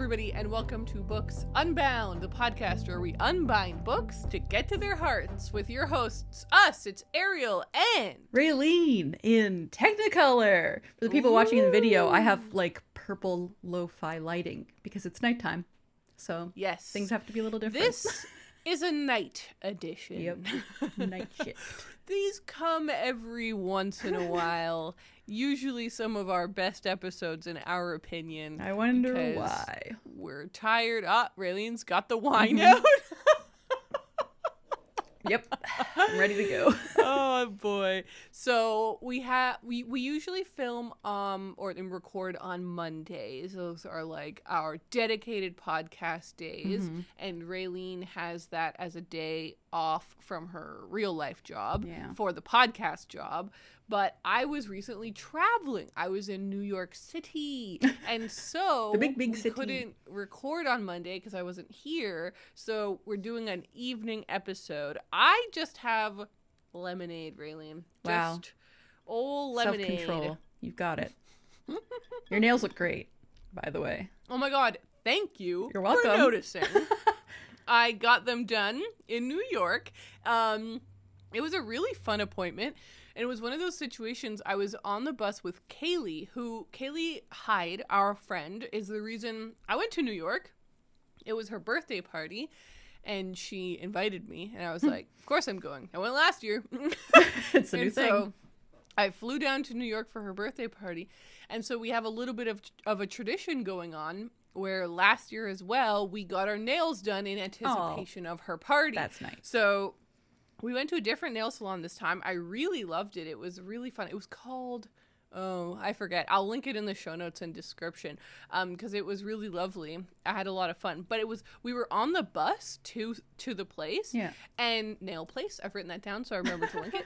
everybody, and welcome to Books Unbound, the podcast where we unbind books to get to their hearts with your hosts, us. It's Ariel and Raylene in Technicolor. For the people watching the video, I have like purple lo-fi lighting because it's nighttime. So yes, things have to be a little different. This is a night edition. Yep, night shift. These come every once in a while. Usually some of our best episodes, in our opinion. I wonder why. We're tired. Raylene's got the wine out. Yep, I'm ready to go. Oh boy! So we usually film and record on Mondays. Those are like our dedicated podcast days, and Raylene has that as a day off from her real life job for the podcast job. But I was recently traveling. I was in New York City, and so the big city. Couldn't record on Monday because I wasn't here. So we're doing an evening episode. I just have lemonade, Raylene. Wow. Just old lemonade. Self-control. You've got it. Your nails look great, by the way. Oh my God. Thank you. You're welcome. For noticing. I got them done in New York. It was a really fun appointment. And it was one of those situations. I was on the bus with Kaylee, Kaylee Hyde, our friend, is the reason I went to New York. It was her birthday party, and she invited me, and I was like, of course I'm going. I went last year. It's a new thing. So I flew down to New York for her birthday party, and so we have a little bit of a tradition going on where last year as well, we got our nails done in anticipation of her party. That's nice. So we went to a different nail salon this time. I really loved it. It was really fun. It was called, I forget. I'll link it in the show notes and description because it was really lovely. I had a lot of fun. But we were on the bus to the place. Yeah. And nail place. I've written that down so I remember to link it.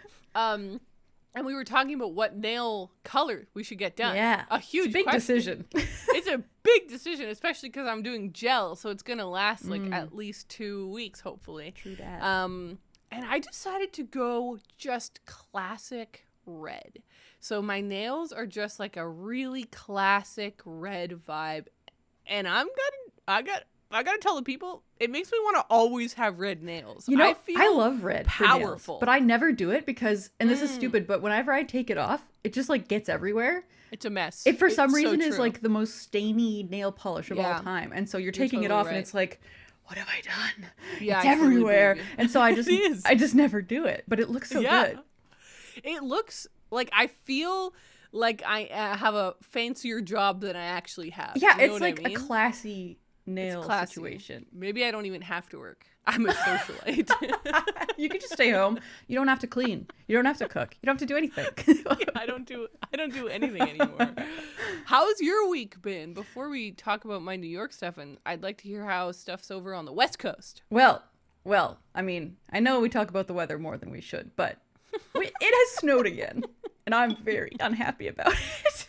And we were talking about what nail color we should get done. Yeah. A huge big decision. It's a big decision, especially because I'm doing gel. So it's going to last like at least 2 weeks, hopefully. True that. And I decided to go just classic red. So my nails are just like a really classic red vibe. And I gotta tell the people, it makes me want to always have red nails. You know, I feel I love red. powerful. Nails, but I never do it because, and this is stupid, but whenever I take it off, it just like gets everywhere. It's a mess. It for some reason so is like the most stainy nail polish of all time. And so you're taking it off and it's like, what have I done? Yeah, it's everywhere. And so I just never do it, but it looks so good. It looks like I feel like I have a fancier job than I actually have. Yeah, you know it's like I mean? a classy nail situation. Maybe I don't even have to work. I'm a socialite. You can just stay home. You don't have to clean. You don't have to cook. You don't have to do anything. I don't do anything anymore. How's your week been? Before we talk about my New York stuff, and I'd like to hear how stuff's over on the West Coast. Well, I mean, I know we talk about the weather more than we should, but it has snowed again, and I'm very unhappy about it.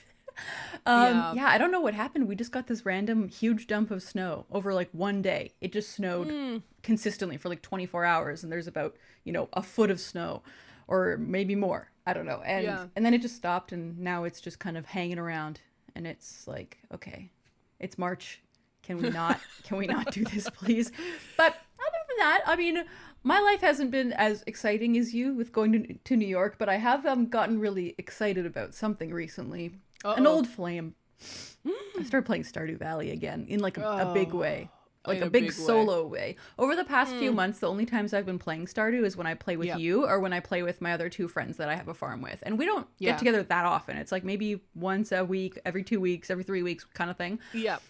I don't know what happened. We just got this random huge dump of snow over like one day. It just snowed consistently for like 24 hours, and there's about, a foot of snow or maybe more. I don't know. And then it just stopped, and now it's just kind of hanging around, and it's like, okay, it's March. Can we not do this, please? But other than that, I mean, my life hasn't been as exciting as you with going to New York, but I have gotten really excited about something recently. An old flame. I started playing Stardew Valley again in like a big way. Like a big solo way. Over the past few months, the only times I've been playing Stardew is when I play with you or when I play with my other two friends that I have a farm with. And we don't get together that often. It's like maybe once a week, every 2 weeks, every 3 weeks kind of thing. Yep.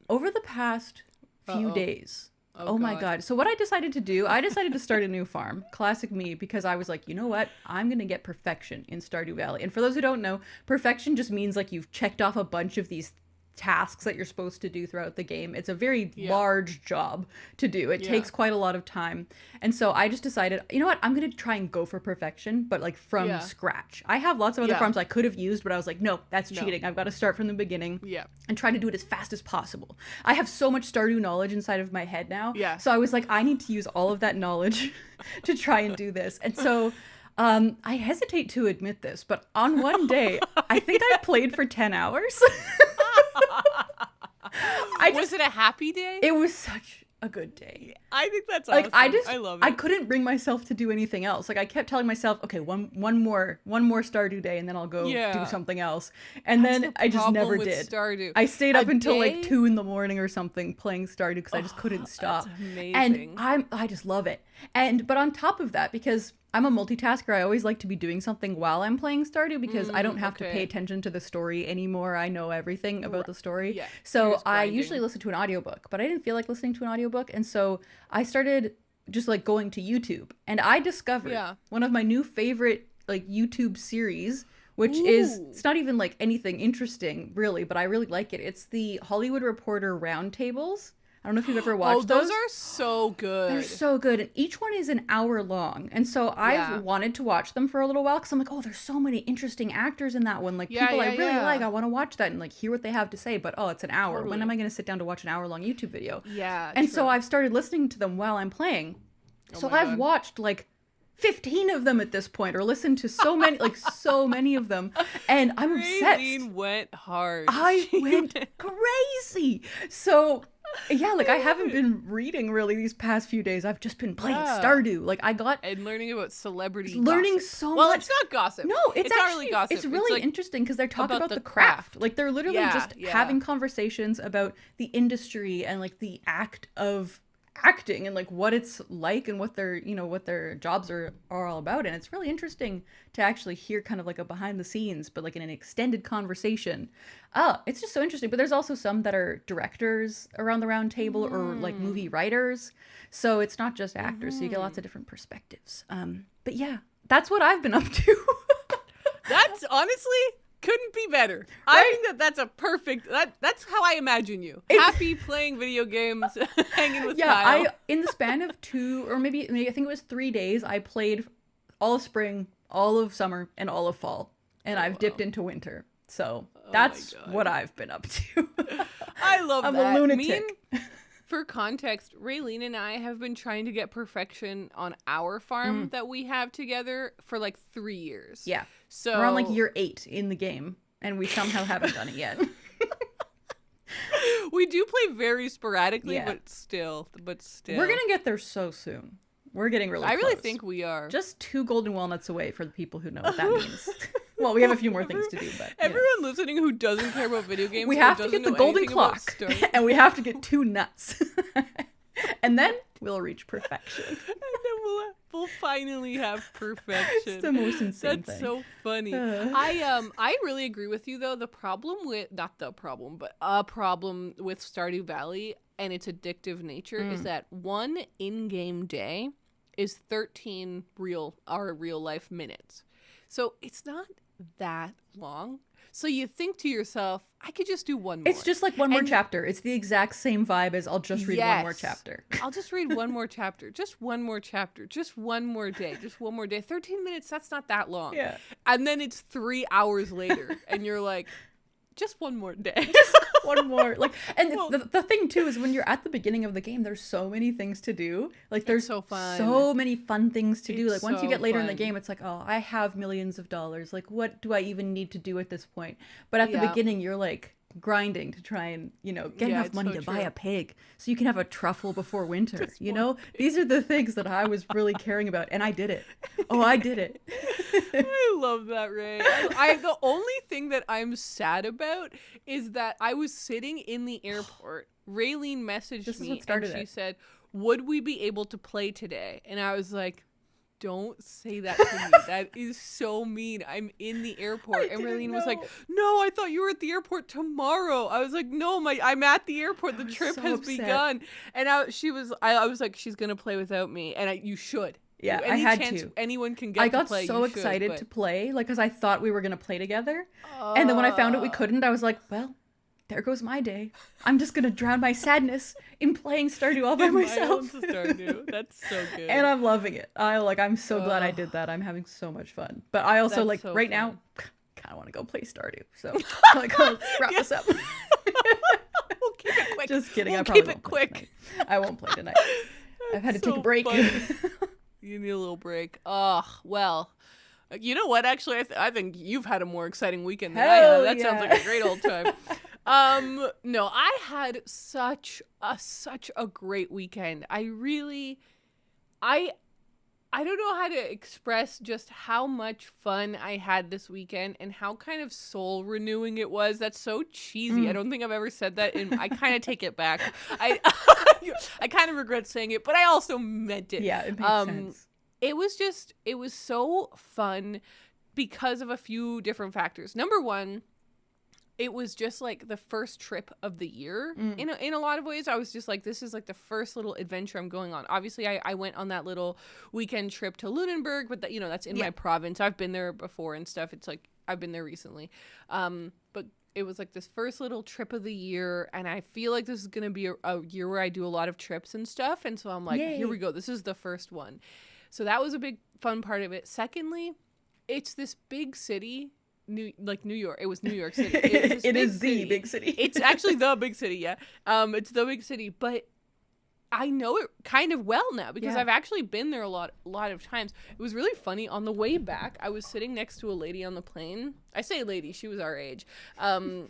Over the past few days. Oh my God. So what I decided to do, I decided to start a new farm. Classic me, because I was like, you know what? I'm going to get perfection in Stardew Valley. And for those who don't know, perfection just means like you've checked off a bunch of these tasks that you're supposed to do throughout the game. It's a very large job to do. It takes quite a lot of time. And so I just decided, you know what? I'm going to try and go for perfection, but like from scratch. I have lots of other farms I could have used, but I was like, no, that's cheating. I've got to start from the beginning and try to do it as fast as possible. I have so much Stardew knowledge inside of my head now. So I was like, I need to use all of that knowledge to try and do this. And so I hesitate to admit this, but on one day, I think I played for 10 hours. Was it a happy day? It was such a good day. I think that's awesome. I love it. I couldn't bring myself to do anything else. Like I kept telling myself, okay, one more Stardew day, and then I'll go do something else. And then I just never did. Stardew. I stayed up until like 2 a.m. or something playing Stardew because I just couldn't stop. That's amazing. And I just love it. But on top of that, because I'm a multitasker, I always like to be doing something while I'm playing Stardew because I don't have to pay attention to the story anymore. I know everything about the story. Yeah, so I usually listen to an audiobook, but I didn't feel like listening to an audiobook. And so I started just like going to YouTube, and I discovered one of my new favorite like YouTube series, which is, it's not even like anything interesting really, but I really like it. It's the Hollywood Reporter Roundtables. I don't know if you've ever watched those. Those are so good. They're so good. And each one is an hour long. And so I've wanted to watch them for a little while because I'm like, oh, there's so many interesting actors in that one. Like people I really like. I want to watch that and like hear what they have to say. But it's an hour. Totally. When am I going to sit down to watch an hour long YouTube video? Yeah. And so I've started listening to them while I'm playing. So I've watched like 15 of them at this point, or listened to so many, like so many of them. And I'm obsessed. Raylene went hard. I went crazy. So yeah, like I haven't been reading really these past few days. I've just been playing Stardew. Like I got and learning about celebrity learning gossip. so much. Well, it's not gossip. No, it's not actually really gossip. It's really like interesting because they're talking about the craft. Like they're literally just having conversations about the industry and like the act of acting and like what it's like and what their jobs are all about. And it's really interesting to actually hear kind of like a behind the scenes, but like in an extended conversation. It's just so interesting. But there's also some that are directors around the round table or like movie writers, so it's not just actors. So you get lots of different perspectives. But yeah, that's what I've been up to. That's honestly couldn't be better. Right? I think that's a perfect. That's how I imagine you. Happy playing video games, hanging with Kyle. In the span of 2 or maybe I think it was 3 days, I played all of spring, all of summer, and all of fall, and I've dipped into winter. So that's what I've been up to. I love that. I'm a lunatic. For context, Raylene and I have been trying to get perfection on our farm that we have together for like 3 years. Yeah. So we're on like year 8 in the game, and we somehow haven't done it yet. We do play very sporadically, but still. We're going to get there so soon. We're getting really close. I really think we are. Just 2 golden walnuts away for the people who know what that means. Well, we have a few more things to do, but everyone listeling who doesn't care about video games, we have to get the golden clock, and we have to get 2 nuts, and then we'll reach perfection. And then we'll finally have perfection. It's the most insane thing. That's so funny. I really agree with you though. A problem with Stardew Valley and its addictive nature is that one in-game day is 13 real life minutes. So it's not that long. So you think to yourself, I could just do one more. It's just like one more chapter. It's the exact same vibe as I'll just read one more chapter. I'll just read one more chapter. Just one more chapter. Just one more day. Just one more day. 13 minutes, that's not that long. Yeah. And then it's 3 hours later and you're like, just one more day. Just one more. Like, and the thing too is when you're at the beginning of the game, there's so many things to do. Like there's so fun. So many fun things to do. Like once you get later in the game, it's like, oh, I have millions of dollars. Like what do I even need to do at this point? But at the beginning, you're like grinding to try and, get enough money to buy a pig so you can have a truffle before winter. These are the things that I was really caring about, and I did it. Oh, I did it. I love that, Ray. The only thing that I'm sad about is that I was sitting in the airport. Raylene messaged me and she said, would we be able to play today? And I was like, don't say that to me. That is so mean. I'm in the airport. And Raylene was like, no, I thought you were at the airport tomorrow. I was like, no, I'm at the airport. The trip has begun. And I was like, she's going to play without me. And you should. Yeah, I had to. Anyone can get to play. I got so excited to play, like, because I thought we were going to play together. And then when I found out we couldn't, I was like, well, there goes my day. I'm just going to drown my sadness in playing Stardew all by myself. Stardew. That's so good. And I'm loving it. I'm so glad I did that. I'm having so much fun. But I also, right now, kind of want to go play Stardew. So, let's wrap this up. We'll keep it quick. Just kidding. We'll I probably keep it won't quick. I won't play tonight. I've had to take a break. You need a little break. Oh, well. You know what? Actually, I think you've had a more exciting weekend than I have. That sounds like a great old time. No, I had such a great weekend. I don't know how to express just how much fun I had this weekend and how kind of soul renewing it was. That's so cheesy. I don't think I've ever said that. I kind of take it back. I kind of regret saying it, but I also meant it. Yeah, it makes sense. It was so fun because of a few different factors. Number one, it was just like the first trip of the year in a lot of ways. I was just like, this is like the first little adventure I'm going on. Obviously, I went on that little weekend trip to Lunenburg, but that's in my province. I've been there before and stuff. It's like I've been there recently. But it was like this first little trip of the year, and I feel like this is going to be a year where I do a lot of trips and stuff. And so I'm like, here we go. This is the first one. So that was a big fun part of it. Secondly, it's this big city. New York. It was New York City. It is the big city. It's actually the big city, yeah. It's the big city, but I know it kind of well now because I've actually been there a lot of times. It was really funny. On the way back, I was sitting next to a lady on the plane. I say lady, she was our age.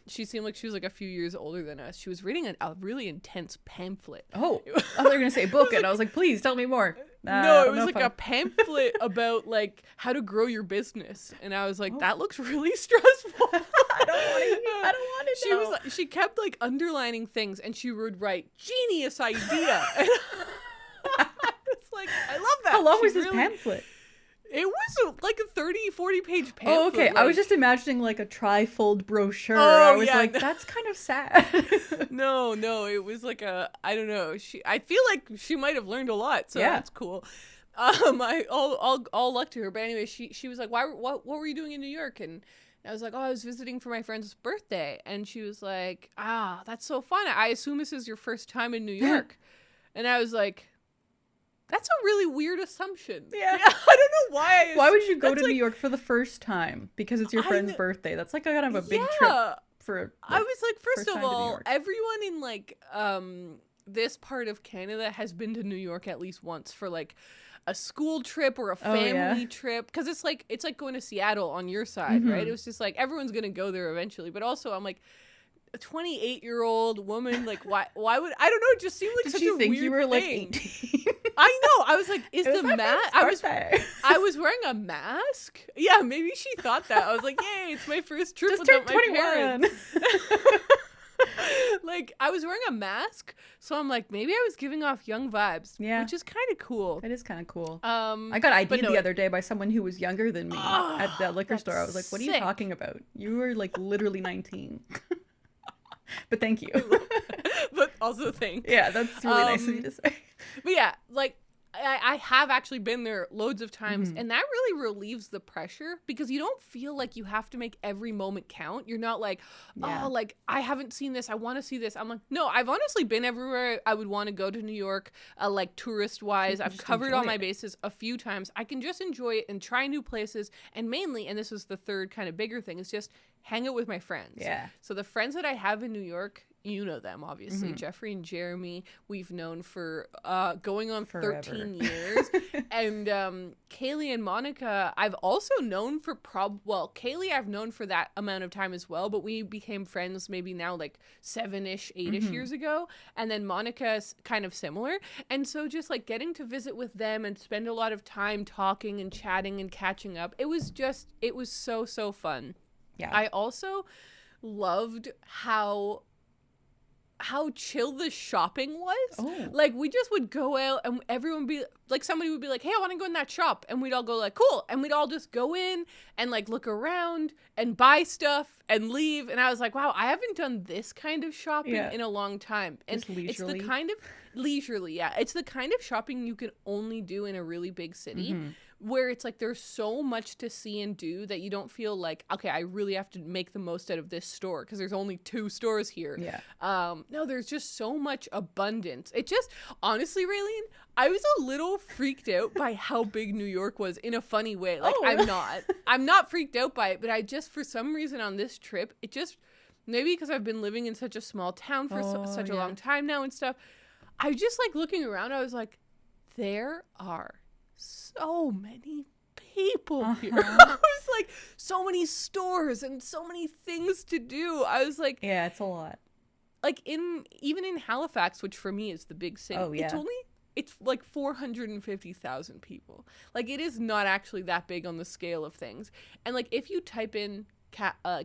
She seemed like she was like a few years older than us. She was reading a really intense pamphlet. Oh, I thought you were going to say book, and I was like, please tell me more. No, it was like a pamphlet about like how to grow your business, and I was like, that looks really stressful. I don't want to know. She kept like underlining things, and she would write genius idea. And it's like, I love that. How long was this pamphlet? It was like a 40 page pamphlet. Oh, okay. Like, I was just imagining like a trifold brochure. I was like, that's kind of sad. No, it was like I don't know. I feel like she might have learned a lot, so that's cool. All luck to her. But anyway, she was like, what were you doing in New York? And I was like, I was visiting for my friend's birthday. And she was like, that's so fun. I assume this is your first time in New York. And I was like, that's a really weird assumption. Yeah. I don't know why. Why would you go to New York for the first time? Because it's your friend's birthday. That's like kind of a big trip for. I was like, first of all, everyone in like this part of Canada has been to New York at least once for like a school trip or a family trip, because it's like going to Seattle on your side, right? It was just like everyone's gonna go there eventually. But also, I'm like, a 28-year-old woman, like why would, I don't know, it just seemed like such a weird thing. Did she think you were like 18? I know. I was like, is the mask? I was wearing a mask. Yeah, maybe she thought that. I was like, yay, it's my first trip just without my 21. Parents. Like, I was wearing a mask, so I'm like, maybe I was giving off young vibes. Yeah, which is kind of cool. It is kind of cool. I got ID'd the other day by someone who was younger than me at that liquor store. I was like, what are you talking about? You were like literally 19. But thank you. But also thanks. Yeah, that's really nice of you to say. But yeah, like I have actually been there loads of times, and that really relieves the pressure because you don't feel like you have to make every moment count. You're not like, oh, like I haven't seen this, I want to see this. I'm like, no, I've honestly been everywhere I would want to go to New York, like tourist wise. I've covered all my bases a few times. I can just enjoy it and try new places, and mainly, and this was the third kind of bigger thing, is just hang out with my friends. Yeah. So the friends that I have in New York, you know them, obviously. Jeffrey and Jeremy, we've known for going on forever. 13 years. And Kaylee and Monica, I've also known for Kaylee I've known for that amount of time as well, but we became friends maybe now like 7-ish, 8-ish years ago. And then Monica's kind of similar. And so just like getting to visit with them and spend a lot of time talking and chatting and catching up, it was so fun. Yeah. I also loved how chill the shopping was. Oh. Like, we just would go out and everyone would be like, somebody would be like, hey, I want to go in that shop, and we'd all go like, cool, and we'd all just go in and like look around and buy stuff and leave. And I was like, wow, I haven't done this kind of shopping in a long time. And it's the kind of leisurely, it's the kind of shopping you can only do in a really big city, where it's like there's so much to see and do that you don't feel like, okay, I really have to make the most out of this store because there's only 2 stores here. Yeah. No, there's just so much abundance. It just, honestly, Raylene, I was a little freaked out by how big New York was in a funny way. Like, I'm not freaked out by it, but I just, for some reason on this trip, it just, maybe because I've been living in such a small town for such a long time now and stuff, I was just like looking around, I was like, there are so many people. people here. I was like, so many stores and so many things to do. I was like, yeah, it's a lot. Like even in Halifax, which for me is the big city, it's like 450,000 people. Like, it is not actually that big on the scale of things. And like, if you type in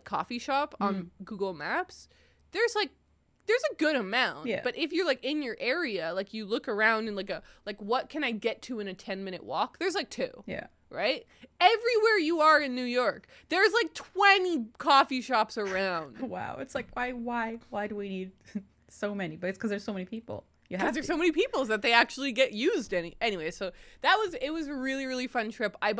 coffee shop on Google Maps, there's a good amount. Yeah. But if you're like in your area, like you look around and like what can I get to in a 10-minute walk? There's like 2. Yeah. Right? Everywhere you are in New York, there's like 20 coffee shops around. Wow. It's like, why do we need so many? But it's because there's so many people. Because there's so many people that they actually get used anyway. So it was a really, really fun trip. I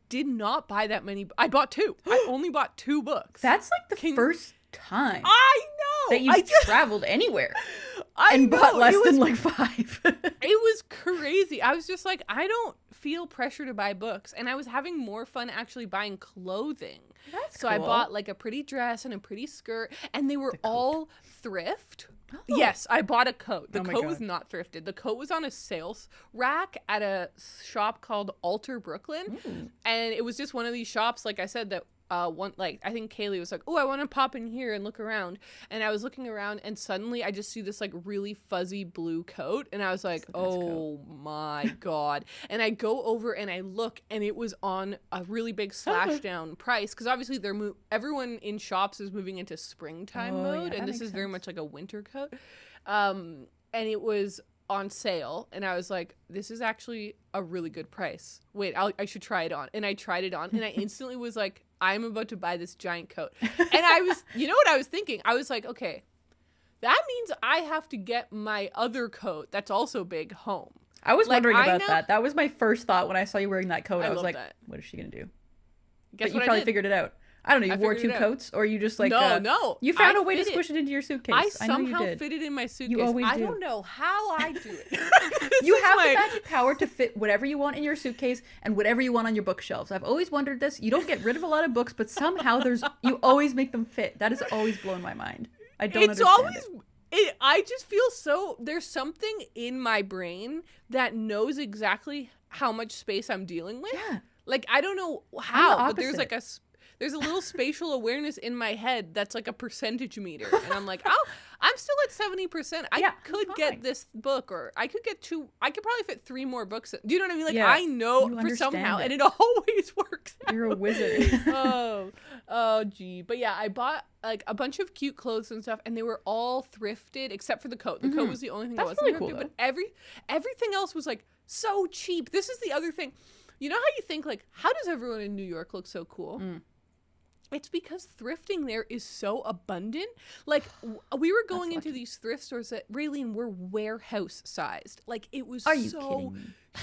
did not buy that many. I bought 2. I only bought 2 books. That's like the first time I know that you've traveled anywhere and bought less than like 5. It was crazy. I was just like, I don't feel pressure to buy books, and I was having more fun actually buying clothing. That's so cool. I bought like a pretty dress and a pretty skirt, and they were all thrift. Oh. Yes, I bought a coat. The coat was not thrifted. The coat was on a sales rack at a shop called Alter Brooklyn. Ooh. And it was just one of these shops, like I said, that I think Kaylee was like, oh, I want to pop in here and look around. And I was looking around, and suddenly I just see this like really fuzzy blue coat, and I was like, oh my God. And I go over and I look, and it was on a really big slash down price, because obviously everyone in shops is moving into springtime mode, and this is very much like a winter coat. And it was on sale, and I was like, this is actually a really good price. Wait, I should try it on. And I tried it on, and I instantly was like, I'm about to buy this giant coat. And I was, you know what I was thinking? I was like, okay, that means I have to get my other coat that's also big home. I was wondering about that. That was my first thought when I saw you wearing that coat. I was like, what is she going to do? Guess but you probably figured it out. I don't know. You wore 2 coats, or you just like no. You found a way to squish it into your suitcase. I somehow fit it in my suitcase. You always do. I don't know how I do it. You have the magic power to fit whatever you want in your suitcase and whatever you want on your bookshelves. I've always wondered this. You don't get rid of a lot of books, but somehow you always make them fit. That has always blown my mind. I don't understand it. I just feel there's something in my brain that knows exactly how much space I'm dealing with. Yeah. Like, I don't know how, but there's a little spatial awareness in my head that's like a percentage meter. And I'm like, oh, I'm still at 70%. I could get this book, or I could get 2. I could probably fit 3 more books. Do you know what I mean? Like, I know for somehow, and it always works out. You're a wizard. Oh, gee. But yeah, I bought like a bunch of cute clothes and stuff, and they were all thrifted except for the coat. The coat was the only thing that wasn't really thrifted, cool, but everything else was like so cheap. This is the other thing. You know how you think like, how does everyone in New York look so cool? It's because thrifting there is so abundant. Like, we were going into these thrift stores that, Raylene, were warehouse sized. Like, it was so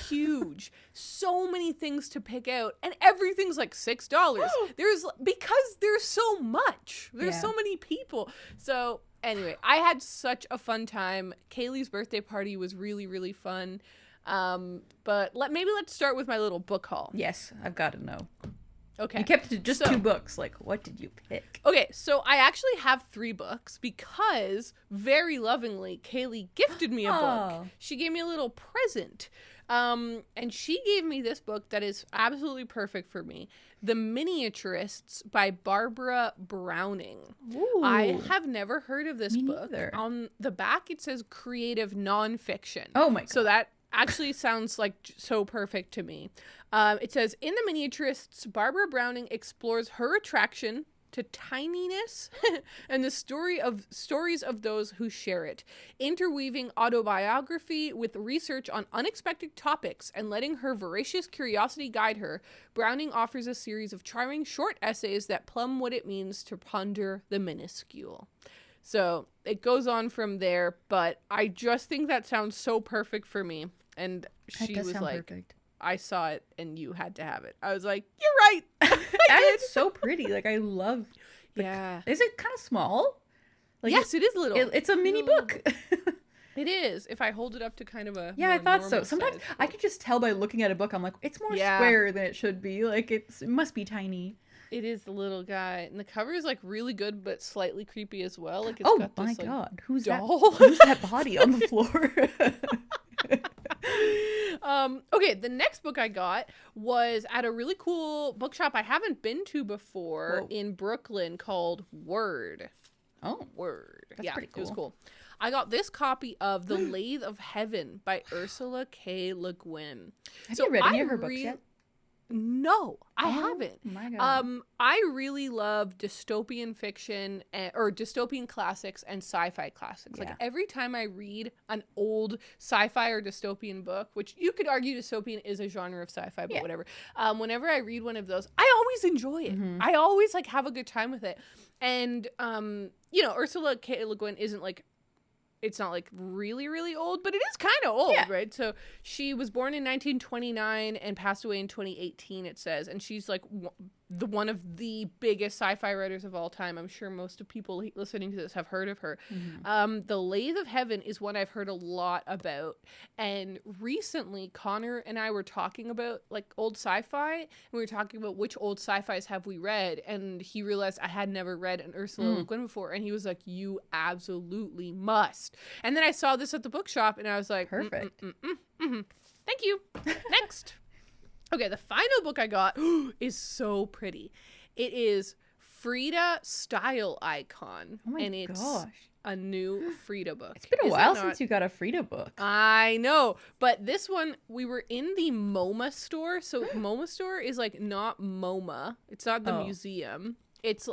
huge. So many things to pick out. And everything's like $6. Because there's so much. There's so many people. So, anyway, I had such a fun time. Kaylee's birthday party was really, really fun. But maybe let's start with my little book haul. Yes, I've got to know. Okay. You kept it to just 2 books. Like, what did you pick? Okay, so I actually have 3 books because, very lovingly, Kaylee gifted me a book. She gave me a little present. And she gave me this book that is absolutely perfect for me. The Miniaturists by Barbara Browning. Ooh. I have never heard of this book. Neither. On the back, it says creative nonfiction. Oh my God. So that actually sounds like so perfect to me. It says, in The Miniaturists, Barbara Browning explores her attraction to tininess and the stories of those who share it, interweaving autobiography with research on unexpected topics and letting her voracious curiosity guide her. Browning offers a series of charming short essays that plumb what it means to ponder the minuscule. So it goes on from there, but I just think that sounds so perfect for me. And she was like, perfect. I saw it and you had to have it. I was like, you're right. And it's so pretty. Like, I love. Is it kind of small? Like, yes, it is little. It's a mini book. It is. If I hold it up to kind of a I thought so. Sometimes I could just tell by looking at a book. I'm like, it's more square than it should be. Like, it must be tiny. It is the little guy, and the cover is like really good, but slightly creepy as well. Like, it's got this, God, who's doll? Who's that body on the floor? Okay, the next book I got was at a really cool bookshop I haven't been to before in Brooklyn called Word. Oh, Word. That's pretty cool. It was cool. I got this copy of The Lathe of Heaven by Ursula K. Le Guin. Have you read any of her books yet? No, I haven't. My God. I really love dystopian fiction or dystopian classics and sci-fi classics. Yeah. Like every time I read an old sci-fi or dystopian book, which you could argue dystopian is a genre of sci-fi, but whatever. Whenever I read one of those, I always enjoy it. Mm-hmm. I always like have a good time with it. And Ursula K. Le Guin isn't like, it's not like really, really old, but it is kind of old, right? So she was born in 1929 and passed away in 2018, it says. And she's like one of the biggest sci-fi writers of all time. I'm sure most of people listening to this have heard of her. Mm-hmm. The Lathe of Heaven is one I've heard a lot about. And recently, Connor and I were talking about like old sci-fi. And we were talking about which old sci-fis have we read. And he realized I had never read an Ursula Le Guin before. And he was like, you absolutely must. And then I saw this at the bookshop and I was like, perfect. Thank you. Next. Okay, the final book I got is so pretty. It is Frida Style Icon. Oh my and it's gosh. a new Frida book. It's been a while since you got a Frida book. I know. But this one, we were in the MoMA store. So MoMA store is like not MoMA. It's not the museum.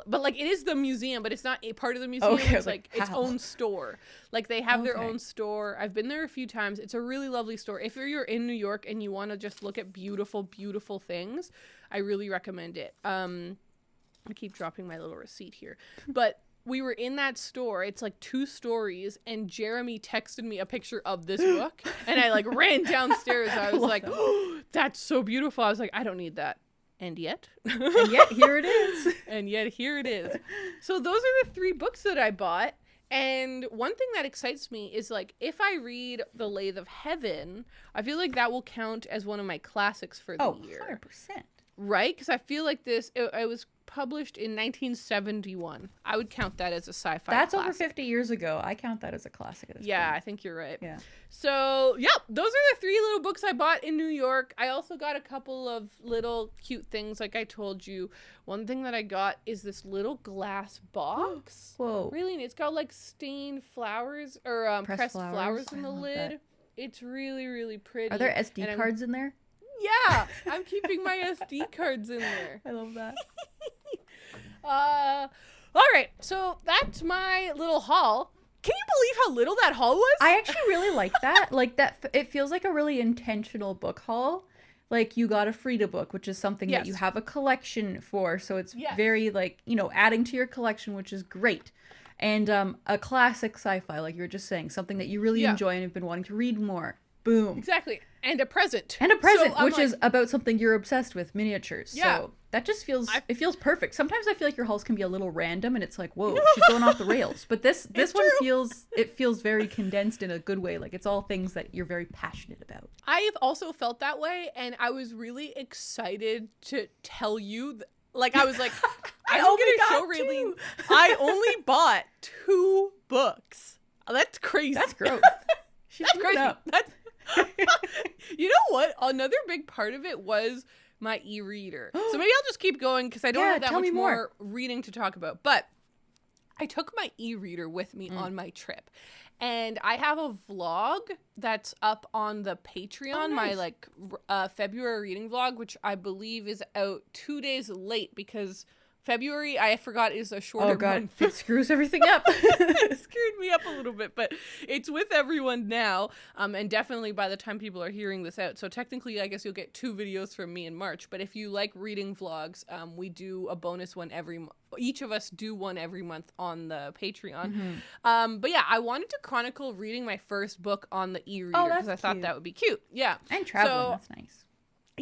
But like it is the museum, but it's not a part of the museum. Okay, it's like its own store. Like they have their own store. I've been there a few times. It's a really lovely store. If you're in New York and you want to just look at beautiful, beautiful things, I really recommend it. I keep dropping my little receipt here. But we were in that store. It's like 2 stories, and Jeremy texted me a picture of this book, and I like ran downstairs. I was like, oh, that's so beautiful. I was like, I don't need that. And yet here it is. And yet here it is. So those are the 3 books that I bought. And one thing that excites me is like, if I read The Lathe of Heaven, I feel like that will count as one of my classics for the year. 100%. Right? Because I feel like it was published in 1971. I would count that as a sci-fi That's classic. over 50 years ago. I count that as a classic at this point. I think you're right. Yeah. So, those are the 3 little books I bought in New York. I also got a couple of little cute things, like I told you. One thing that I got is this little glass box. Whoa. Really? And it's got like stained flowers or pressed flowers in the lid. That. It's really, really pretty. Are there SD cards in there? Yeah, I'm keeping my SD cards in there. I love that. All right, so that's my little haul. Can you believe how little that haul was? I actually really like that. Like that, it feels like a really intentional book haul. Like you got a Frida book, which is something that you have a collection for. So it's very like, adding to your collection, which is great. And a classic sci-fi, like you were just saying, something that you really enjoy and have been wanting to read more. Boom. Exactly. And a present. Which is about something you're obsessed with, miniatures. Yeah. So that just feels, it feels perfect. Sometimes I feel like your hauls can be a little random and it's like, whoa, she's going off the rails. But this one feels very condensed in a good way. Like it's all things that you're very passionate about. I have also felt that way. And I was really excited to tell you like, I was like, I'm going to show Raylene. I only bought 2 books. Oh, that's crazy. That's gross. That's crazy. You know what? Another big part of it was my e-reader. So maybe I'll just keep going because I don't have that much more reading to talk about. But I took my e-reader with me on my trip. And I have a vlog that's up on the Patreon, my February reading vlog, which I believe is out 2 days late because February, I forgot, is a shorter month. It screws everything up. It screwed me up a little bit, but it's with everyone now, and definitely by the time people are hearing this out. So technically, I guess you'll get 2 videos from me in March, but if you like reading vlogs, we do a bonus one each of us do one every month on the Patreon. But yeah, I wanted to chronicle reading my first book on the e-reader because I thought that would be cute. Yeah. And traveling, that's nice.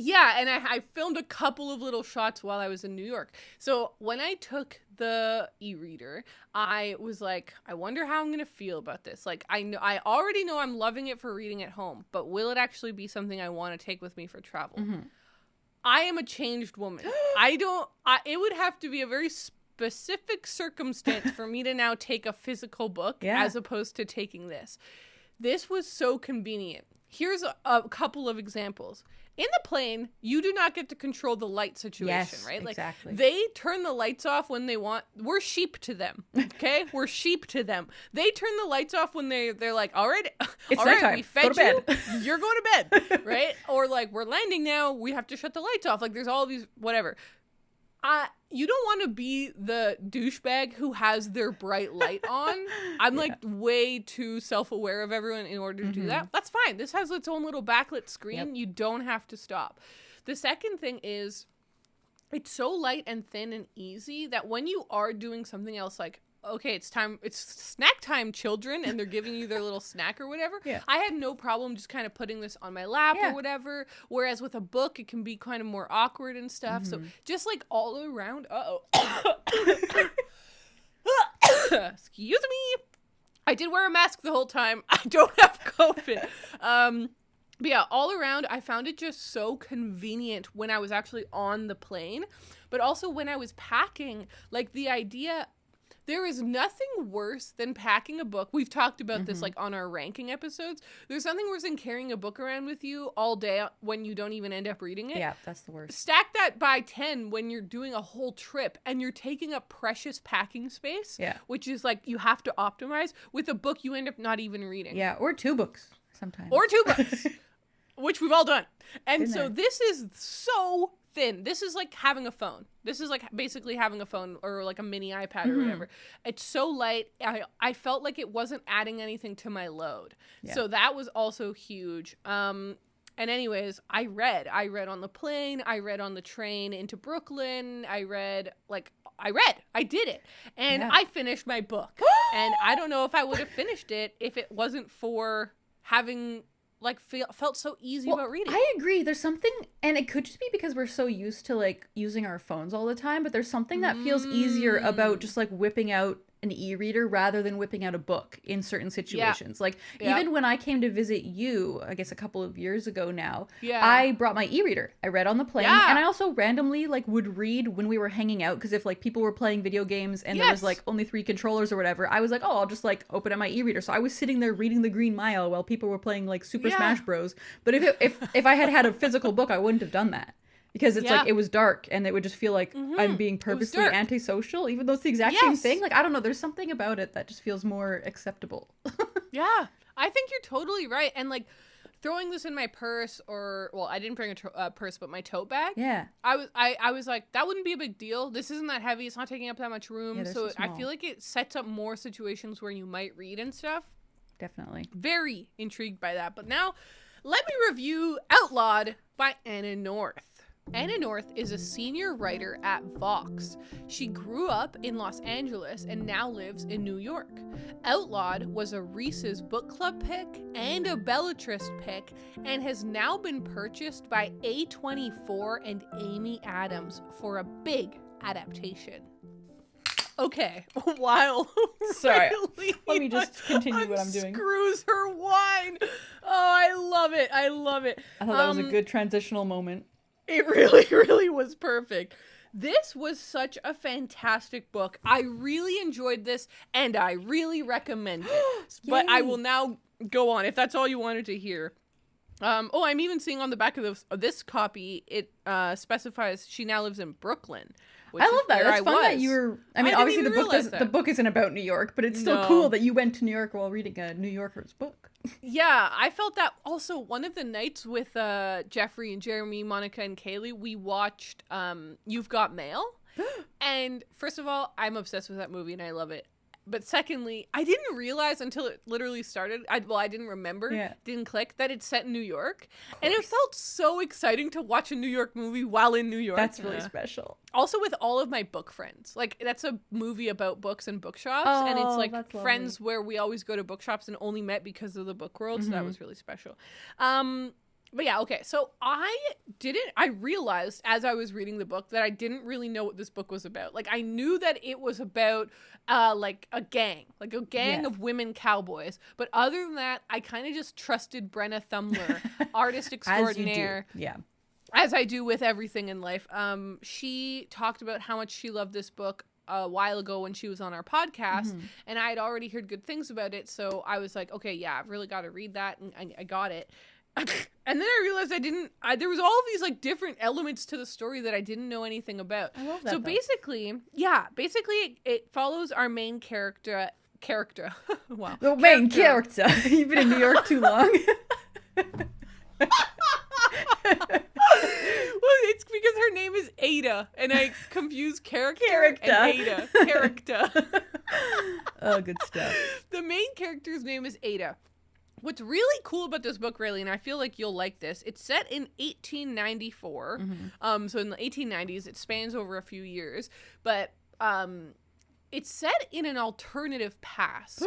Yeah, and I filmed a couple of little shots while I was in New York. So when I took the e-reader, I was like, I wonder how I'm going to feel about this. Like, I already know I'm loving it for reading at home, but will it actually be something I want to take with me for travel? I am a changed woman. It would have to be a very specific circumstance for me to now take a physical book as opposed to taking this. This was so convenient. here's a couple of examples. In the plane, you do not get to control the light situation, right? Like, exactly. they turn the lights off when they want. We're sheep to them, okay? We're sheep to them. They turn the lights off when they're like, all right, it's all nighttime. right, we fed Go to you. bed. You're going to bed, right? Or like, we're landing now. We have to shut the lights off. Like, there's all these whatever. You don't want to be the douchebag who has their bright light on. I'm like way too self-aware of everyone in order to do that. That's fine. This has its own little backlit screen. Yep. You don't have to stop. The second thing is, it's so light and thin and easy that when you are doing something else, like, okay, it's snack time, children, and they're giving you their little snack or whatever. Yeah. I had no problem just kind of putting this on my lap or whatever. Whereas with a book, it can be kind of more awkward and stuff. So just like all around, excuse me. I did wear a mask the whole time. I don't have COVID. But yeah, all around, I found it just so convenient when I was actually on the plane. But also when I was packing, like the idea... There is nothing worse than packing a book. We've talked about this like on our ranking episodes. There's something worse than carrying a book around with you all day when you don't even end up reading it. Yeah, that's the worst. Stack that by 10 when you're doing a whole trip and you're taking up precious packing space, which is like you have to optimize. With a book, you end up not even reading. Yeah, or 2 books sometimes. Or 2 books, which we've all done. And so this is so thin. This is like having a phone. This is like basically having a phone or like a mini iPad or whatever. It's so light. I felt like it wasn't adding anything to my load. Yeah. So that was also huge. And anyways, I read on the plane. I read on the train into Brooklyn. I did it. And I finished my book. And I don't know if I would have finished it if it wasn't for having... like felt so easy about reading. I agree. There's something, and it could just be because we're so used to like using our phones all the time, but there's something that feels easier about just like whipping out an e-reader rather than whipping out a book in certain situations. Like even when I came to visit you, I guess a couple of years ago now, I brought my e-reader. I read on the plane, and I also randomly like would read when we were hanging out, because if like people were playing video games and there was like only 3 controllers or whatever, I was like, oh, I'll just like open up my e-reader. So I was sitting there reading the Green Mile while people were playing like Super Smash Bros. But if I had a physical book, I wouldn't have done that. Because it's like, it was dark, and it would just feel like I'm being purposely antisocial, even though it's the exact same thing. Like, I don't know, there's something about it that just feels more acceptable. Yeah, I think you're totally right. And like, throwing this in my purse, or, well, I didn't bring a purse, but my tote bag. Yeah. I was like, that wouldn't be a big deal. This isn't that heavy. It's not taking up that much room. So I feel like it sets up more situations where you might read and stuff. Definitely. Very intrigued by that. But now, let me review Outlawed by Anna North. Anna North is a senior writer at Vox. She grew up in Los Angeles and now lives in New York. Outlawed was a Reese's book club pick and a Bellatrist pick, and has now been purchased by A24 and Amy Adams for a big adaptation. Okay, while sorry, let me just continue what I'm doing. Screws her wine. Oh, I love it. I love it. I thought that was a good transitional moment. It really, really was perfect. This was such a fantastic book. I really enjoyed this, and I really recommend it. But I will now go on, if that's all you wanted to hear. I'm even seeing on the back of this copy, it specifies she now lives in Brooklyn. I love that. That's fun that you were... I mean, obviously the book isn't about New York, but it's still cool that you went to New York while reading a New Yorker's book. Yeah, I felt that also one of the nights with Jeffrey and Jeremy, Monica and Kaylee, we watched You've Got Mail. And first of all, I'm obsessed with that movie and I love it. But secondly, I didn't realize until it literally started, I didn't remember, didn't click, that it's set in New York. And it felt so exciting to watch a New York movie while in New York. That's really special. Also with all of my book friends. Like, that's a movie about books and bookshops. And it's like friends where we always go to bookshops and only met because of the book world. So that was really special. But yeah, okay. So I realized as I was reading the book that I didn't really know what this book was about. Like, I knew that it was about like a gang of women cowboys. But other than that, I kind of just trusted Brenna Thumler, artist extraordinaire. As you do. Yeah. As I do with everything in life. She talked about how much she loved this book a while ago when she was on our podcast, and I had already heard good things about it. So I was like, okay, yeah, I've really got to read that. And I got it. And then I realized there was all of these like different elements to the story that I didn't know anything about. I love that. So basically it follows our main character. Wow. The main character. You've been in New York too long. Well, it's because her name is Ada, and I confuse character and Ada. Character. Oh, good stuff. The main character's name is Ada. What's really cool about this book, Rayleigh, and I feel like you'll like this, it's set in 1894. So in the 1890s, it spans over a few years, but it's set in an alternative past.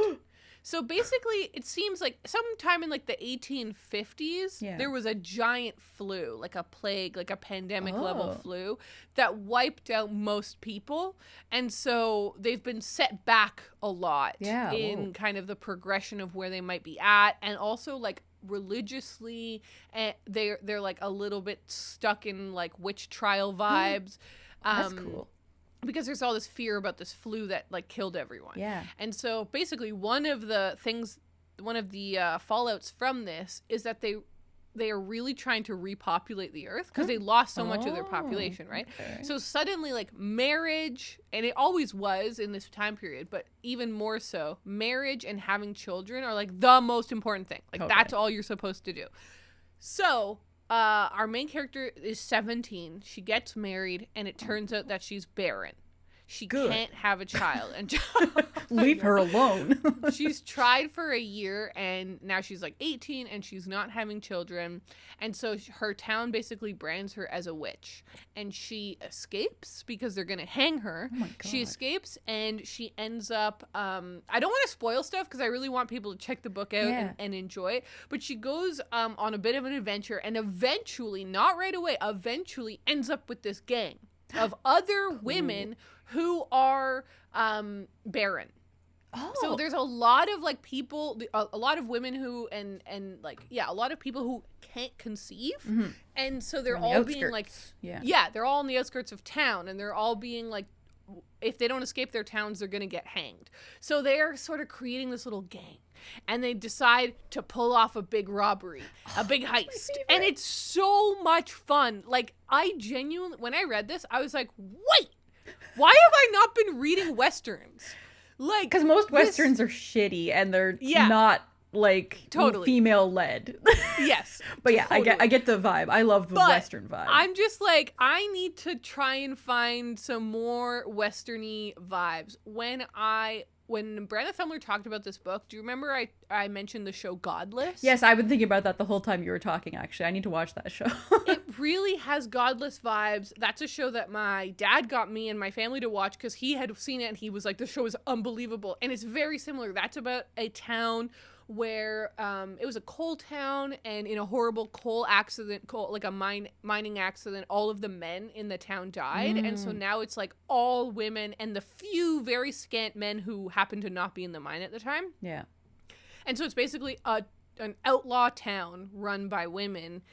So basically, it seems like sometime in like the 1850s, there was a giant flu, like a plague, like a pandemic level flu that wiped out most people. And so they've been set back a lot in kind of the progression of where they might be at. And also like religiously, they're like a little bit stuck in like witch trial vibes. That's cool. Because there's all this fear about this flu that like killed everyone. Yeah. And so basically one of the fallouts from this is that they are really trying to repopulate the earth because they lost so much of their population, right? Okay. So suddenly like marriage, and it always was in this time period, but even more so, marriage and having children are like the most important thing. Like that's all you're supposed to do. So our main character is 17. She gets married, and it turns out that she's barren. She can't have a child. And leave her alone. She's tried for a year, and now she's like 18, and she's not having children. And so her town basically brands her as a witch. And she escapes because they're going to hang her. Oh my God. She escapes, and she ends up... I don't want to spoil stuff because I really want people to check the book out and enjoy it. But she goes on a bit of an adventure, and eventually, not right away, eventually ends up with this gang of other women who are barren. So there's a lot of like people, a lot of women who and like a lot of people who can't conceive, and so they're all being like they're all on the outskirts of town, and they're all being like, if they don't escape their towns, they're gonna get hanged. So they're sort of creating this little gang, and they decide to pull off a big robbery, a big heist, and it's so much fun. Like I genuinely, when I read this, I was like, wait, why have I not been reading Westerns? Like, because most Westerns are shitty and they're not like female led. Yes. But yeah, totally. I get the vibe. I love the Western vibe. I'm just like, I need to try and find some more Westerny vibes. When Brandon Thumler talked about this book, do you remember I mentioned the show Godless? Yes, I've been thinking about that the whole time you were talking, actually. I need to watch that show. It really has Godless vibes. That's a show that my dad got me and my family to watch because he had seen it and he was like, the show is unbelievable. And it's very similar. That's about a town where it was a coal town, and in a horrible coal accident, like a mining accident, all of the men in the town died. And so now it's like all women and the few very scant men who happen to not be in the mine at the time. Yeah. And so it's basically an outlaw town run by women,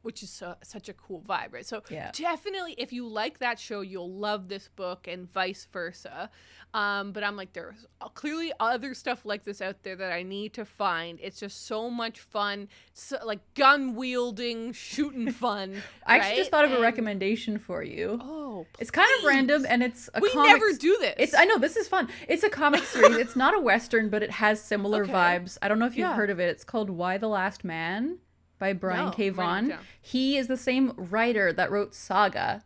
which is such a cool vibe, right? So definitely, if you like that show, you'll love this book, and vice versa. But I'm like, there's clearly other stuff like this out there that I need to find. It's just so much fun, so, like gun wielding, shooting fun. I actually just thought of a recommendation for you. Oh, please. It's kind of random, and it's a We never do this. I know, this is fun. It's a comic series. It's not a Western, but it has similar vibes. I don't know if you've heard of it. It's called Why the Last Man by Brian K. Vaughan. He is the same writer that wrote Saga.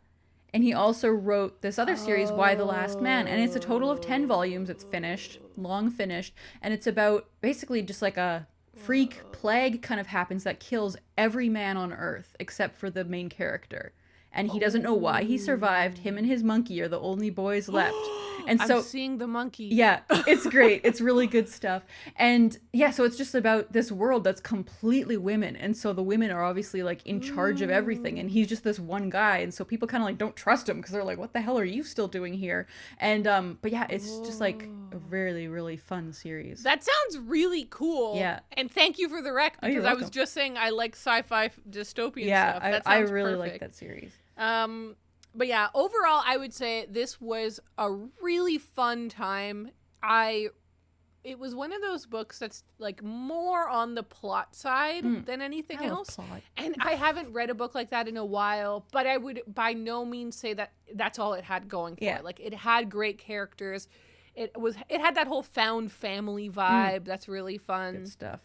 And he also wrote this other series, Why the Last Man. And it's a total of 10 volumes. It's finished, long finished. And it's about basically just like a freak plague kind of happens that kills every man on Earth except for the main character. And he doesn't know why he survived. Him and his monkey are the only boys left. And so I'm seeing the monkey. Yeah, it's great. It's really good stuff. And yeah, so it's just about this world that's completely women. And so the women are obviously like in charge of everything. And he's just this one guy. And so people kind of like don't trust him because they're like, what the hell are you still doing here? And but yeah, it's just like a really, really fun series. That sounds really cool. Yeah. And thank you for the rec, because I was just saying I like sci-fi dystopian stuff. Yeah, I really like that series. But yeah, overall, I would say this was a really fun time. I it was one of those books that's like more on the plot side than anything else. Plot. And I haven't read a book like that in a while, but I would by no means say that that's all it had going for it. Like, it had great characters. It had that whole found family vibe. That's really fun. Good stuff.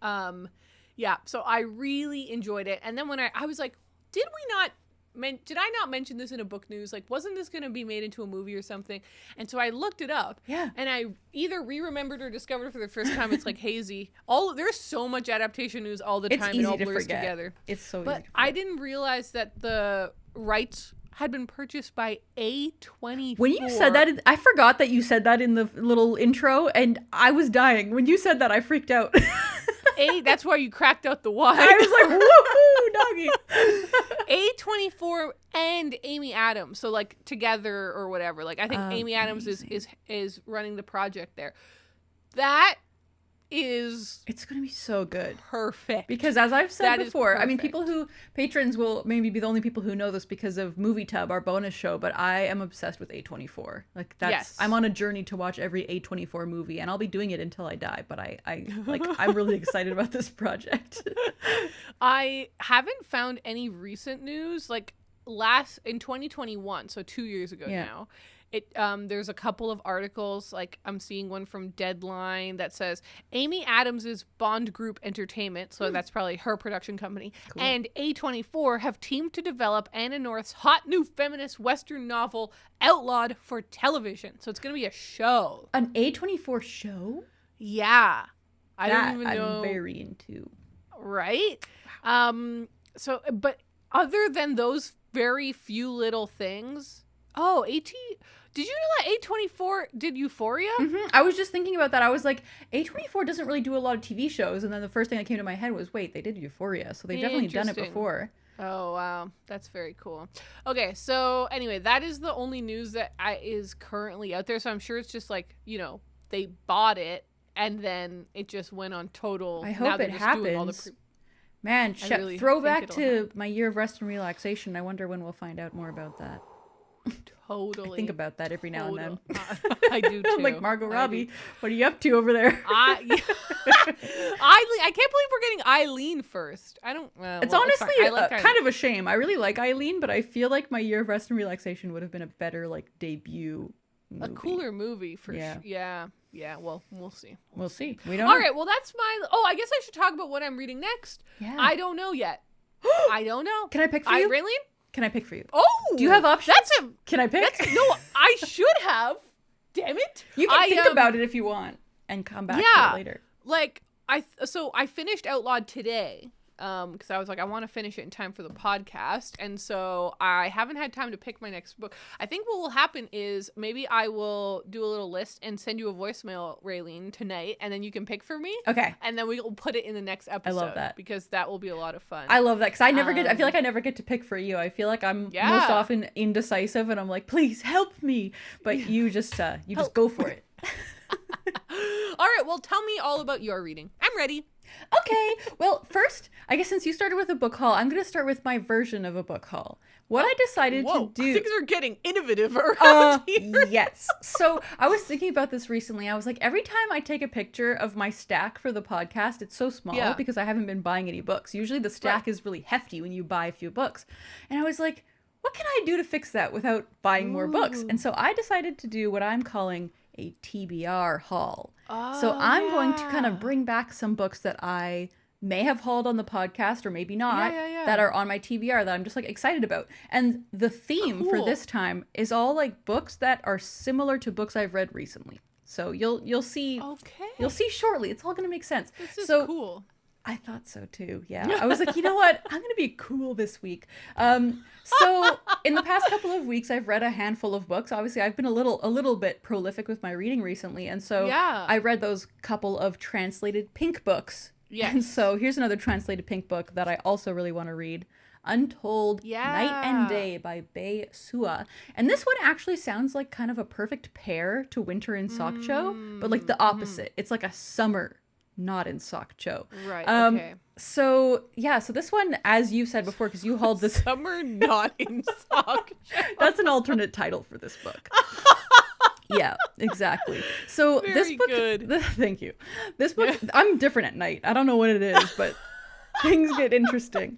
Yeah, so I really enjoyed it. And then when I was like, did I not mention this in a book news? Like, wasn't this going to be made into a movie or something? And so I looked it up. Yeah. And I either re-remembered or discovered for the first time. It's like hazy. There's so much adaptation news all the time. It's easy it all to blurs forget. together. It's so easy But to forget. I didn't realize that the rights had been purchased by A24. When you said that, I forgot that you said that in the little intro, and I was dying. When you said that, I freaked out. That's why you cracked out the wine. I was like, woohoo, doggy. A24 and Amy Adams, so like together or whatever. Like, I think Amy Adams is running the project there. That is, it's gonna be so good. Perfect. Because as I've said before, I mean, perfect. patrons will maybe be the only people who know this because of Movie Tub, our bonus show, but I am obsessed with A24. Like, I'm on a journey to watch every A24 movie, and I'll be doing it until I die, but I'm really excited about this project. I haven't found any recent news, like in 2021, so 2 years ago now. There's a couple of articles, like I'm seeing one from Deadline that says Amy Adams's Bond Group Entertainment, so that's probably her production company, and A24 have teamed to develop Anna North's hot new feminist Western novel, Outlawed, for television. So it's going to be a show. An A24 show? Yeah. I don't even know. I'm very into. Right? So, but other than those very few little things... Oh, did you know that A24 did Euphoria? Mm-hmm. I was just thinking about that. I was like, A24 doesn't really do a lot of TV shows. And then the first thing that came to my head was, wait, they did Euphoria. So they've definitely done it before. Oh, wow. That's very cool. Okay, so anyway, that is the only news that is currently out there. So I'm sure it's just like, they bought it and then it just went on total. I hope it happens. Man, really throwback to my year of rest and relaxation. I wonder when we'll find out more about that. Totally. I think about that every now and then. I do too. Like, Margot Robbie, what are you up to over there? I can't believe we're getting Eileen first. It's honestly kind of a shame. I really like Eileen, but I feel like my year of rest and relaxation would have been a better debut movie. A cooler movie for sure. Yeah. Well, we'll see. We'll see. We don't. All right. Well, that's my. Oh, I guess I should talk about what I'm reading next. Yeah. I don't know yet. I don't know. Can I pick for you? Raylene? Can I pick for you? Oh! Do you have options? Can I pick? No, I should have. Damn it. You can think about it if you want and come back to it later. Like, I finished Outlawed today. Because I was like, I want to finish it in time for the podcast. And so I haven't had time to pick my next book. I think what will happen is maybe I will do a little list and send you a voicemail, Raylene, tonight. And then you can pick for me. Okay. And then we'll put it in the next episode. I love that. Because that will be a lot of fun. I love that. Because I feel like I never get to pick for you. I feel like I'm most often indecisive and I'm like, please help me. But you just go for it. All right. Well, tell me all about your reading. I'm ready. Okay. Well, first, I guess since you started with a book haul, I'm going to start with my version of a book haul. What I decided to do... Things are getting innovative around here. Yes. So I was thinking about this recently. I was like, every time I take a picture of my stack for the podcast, it's so small because I haven't been buying any books. Usually the stack is really hefty when you buy a few books. And I was like, what can I do to fix that without buying more books? And so I decided to do what I'm calling a TBR haul. So I'm going to kind of bring back some books that I may have hauled on the podcast or maybe not that are on my TBR that I'm just like excited about. And the theme for this time is all like books that are similar to books I've read recently. So you'll see you'll see shortly. It's all going to make sense. This is cool. I thought so too. Yeah. I was like, you know what? I'm going to be cool this week. So in the past couple of weeks, I've read a handful of books. Obviously, I've been a little bit prolific with my reading recently. And so I read those couple of translated pink books. Yes. And so here's another translated pink book that I also really want to read. Untold Night and Day by Bae Sua. And this one actually sounds like kind of a perfect pair to Winter in Sokcho, but like the opposite. It's like a summer not in Sokcho. Right, okay. So this one, as you said before, because you hauled this... Summer not in Sokcho. That's an alternate title for this book. Yeah, exactly. So Very this book, good. Thank you. This book, I'm different at night. I don't know what it is, but things get interesting.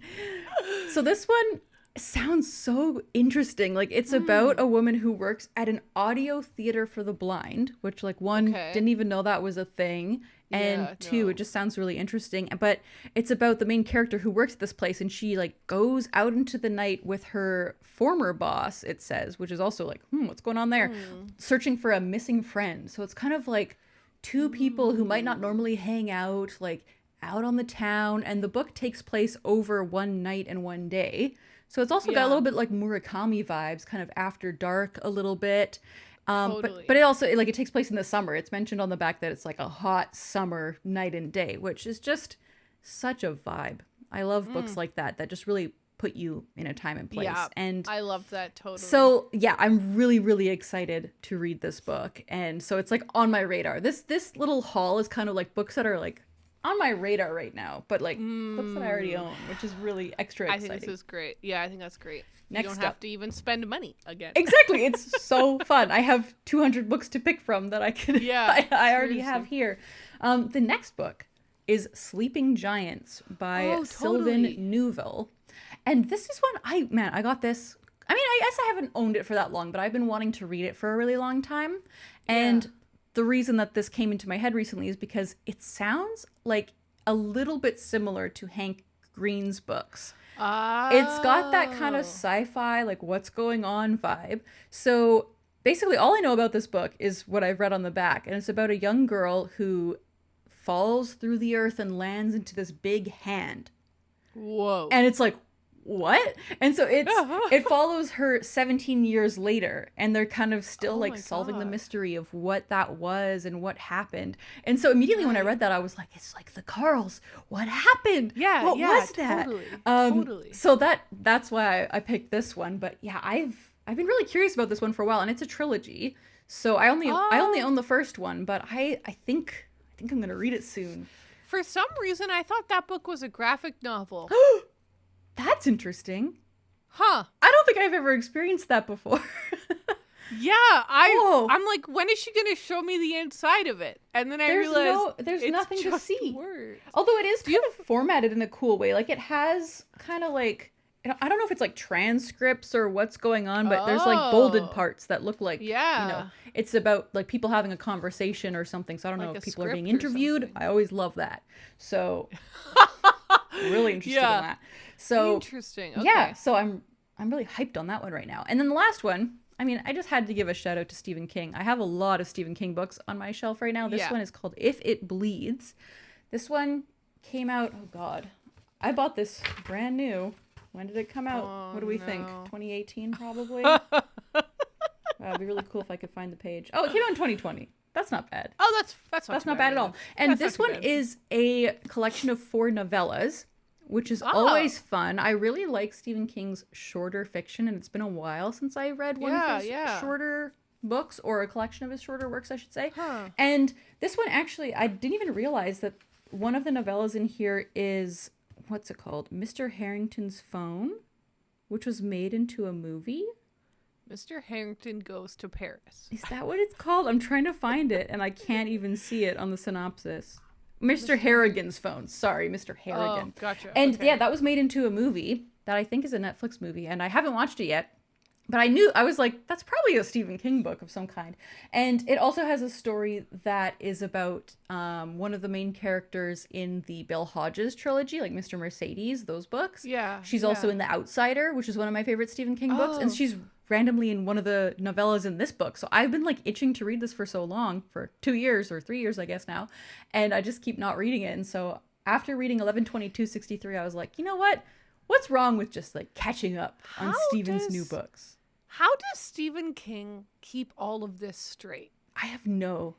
So this one sounds so interesting. Like, it's about a woman who works at an audio theater for the blind, which, like, one, didn't even know that was a thing. And two, it just sounds really interesting. But it's about the main character who works at this place, and she, like, goes out into the night with her former boss, it says, which is also like, what's going on there? Searching for a missing friend. So it's kind of like two people who might not normally hang out, like, out on the town. And the book takes place over one night and one day. So it's also got a little bit like Murakami vibes, kind of after dark a little bit. Totally. But it also, like, it takes place in the summer. It's mentioned on the back that it's like a hot summer night and day, which is just such a vibe. I love books like that just really put you in a time and place. Yeah, and I love that totally. So yeah, I'm really, really excited to read this book. And so it's like on my radar. This little haul is kind of like books that are like on my radar right now, but like books that I already own, which is really extra exciting. I think this is great. Yeah, I think that's great. Next you don't have to even spend money again. Exactly. It's so fun. I have 200 books to pick from that I could. Yeah, I already have here. The next book is Sleeping Giants by Sylvain Neuvel. And this is one I got this. I mean, I guess I haven't owned it for that long, but I've been wanting to read it for a really long time. And the reason that this came into my head recently is because it sounds like a little bit similar to Hank Green's books. It's got that kind of sci-fi, like what's going on vibe. So basically all I know about this book is what I've read on the back. And it's about a young girl who falls through the earth and lands into this big hand. Whoa. And it's like, what? And so it follows her 17 years later, and they're kind of still solving the mystery of what that was and what happened. And so immediately when I read that, I was like, it's like the Carls. What happened? Yeah, what was that? Totally. So that's why I picked this one. But yeah, I've been really curious about this one for a while, and it's a trilogy. So I only own the first one, but I think I'm gonna read it soon. For some reason, I thought that book was a graphic novel. That's interesting. Huh. I don't think I've ever experienced that before. Yeah, I'm like, when is she going to show me the inside of it? And then I realized there's nothing to see. Words. Although it is kind of formatted in a cool way. Like, it has kind of like, I don't know if it's like transcripts or what's going on, but there's like bolded parts that look like, it's about like people having a conversation or something. So I don't know if people are being interviewed. I always love that. So really interested in that. So interesting. Okay. Yeah, so I'm really hyped on that one right now. And then the last one, I mean, I just had to give a shout out to Stephen King. I have a lot of Stephen King books on my shelf right now. This one is called If It Bleeds. This one came out, oh God. I bought this brand new. When did it come out? What do we think? 2018 probably? Wow, it'd be really cool if I could find the page. Oh, it came out in 2020. That's not bad. Oh, that's not bad at all. And this one is a collection of 4 novellas, which is always fun. I really like Stephen King's shorter fiction, and it's been a while since I read one of his shorter books, or a collection of his shorter works, I should say. And this one, actually, I didn't even realize that one of the novellas in here is, what's it called? Mr. Harrington's Phone, which was made into a movie. Mr. Harrington Goes to Paris. Is that what it's called? I'm trying to find it, and I can't even see it on the synopsis. Mr. Harrigan's Phone. Sorry, Mr. Harrigan. Oh, gotcha. And yeah, that was made into a movie that I think is a Netflix movie, and I haven't watched it yet. But I was like, that's probably a Stephen King book of some kind. And it also has a story that is about one of the main characters in the Bill Hodges trilogy, like Mr. Mercedes, those books. Yeah. She's also in The Outsider, which is one of my favorite Stephen King books. And she's randomly in one of the novellas in this book. So I've been like itching to read this for so long, for 2 years or 3 years, I guess now. And I just keep not reading it. And so after reading 11/22/63, I was like, you know what? What's wrong with just like catching up on Stephen's new books? How does Stephen King keep all of this straight? I have no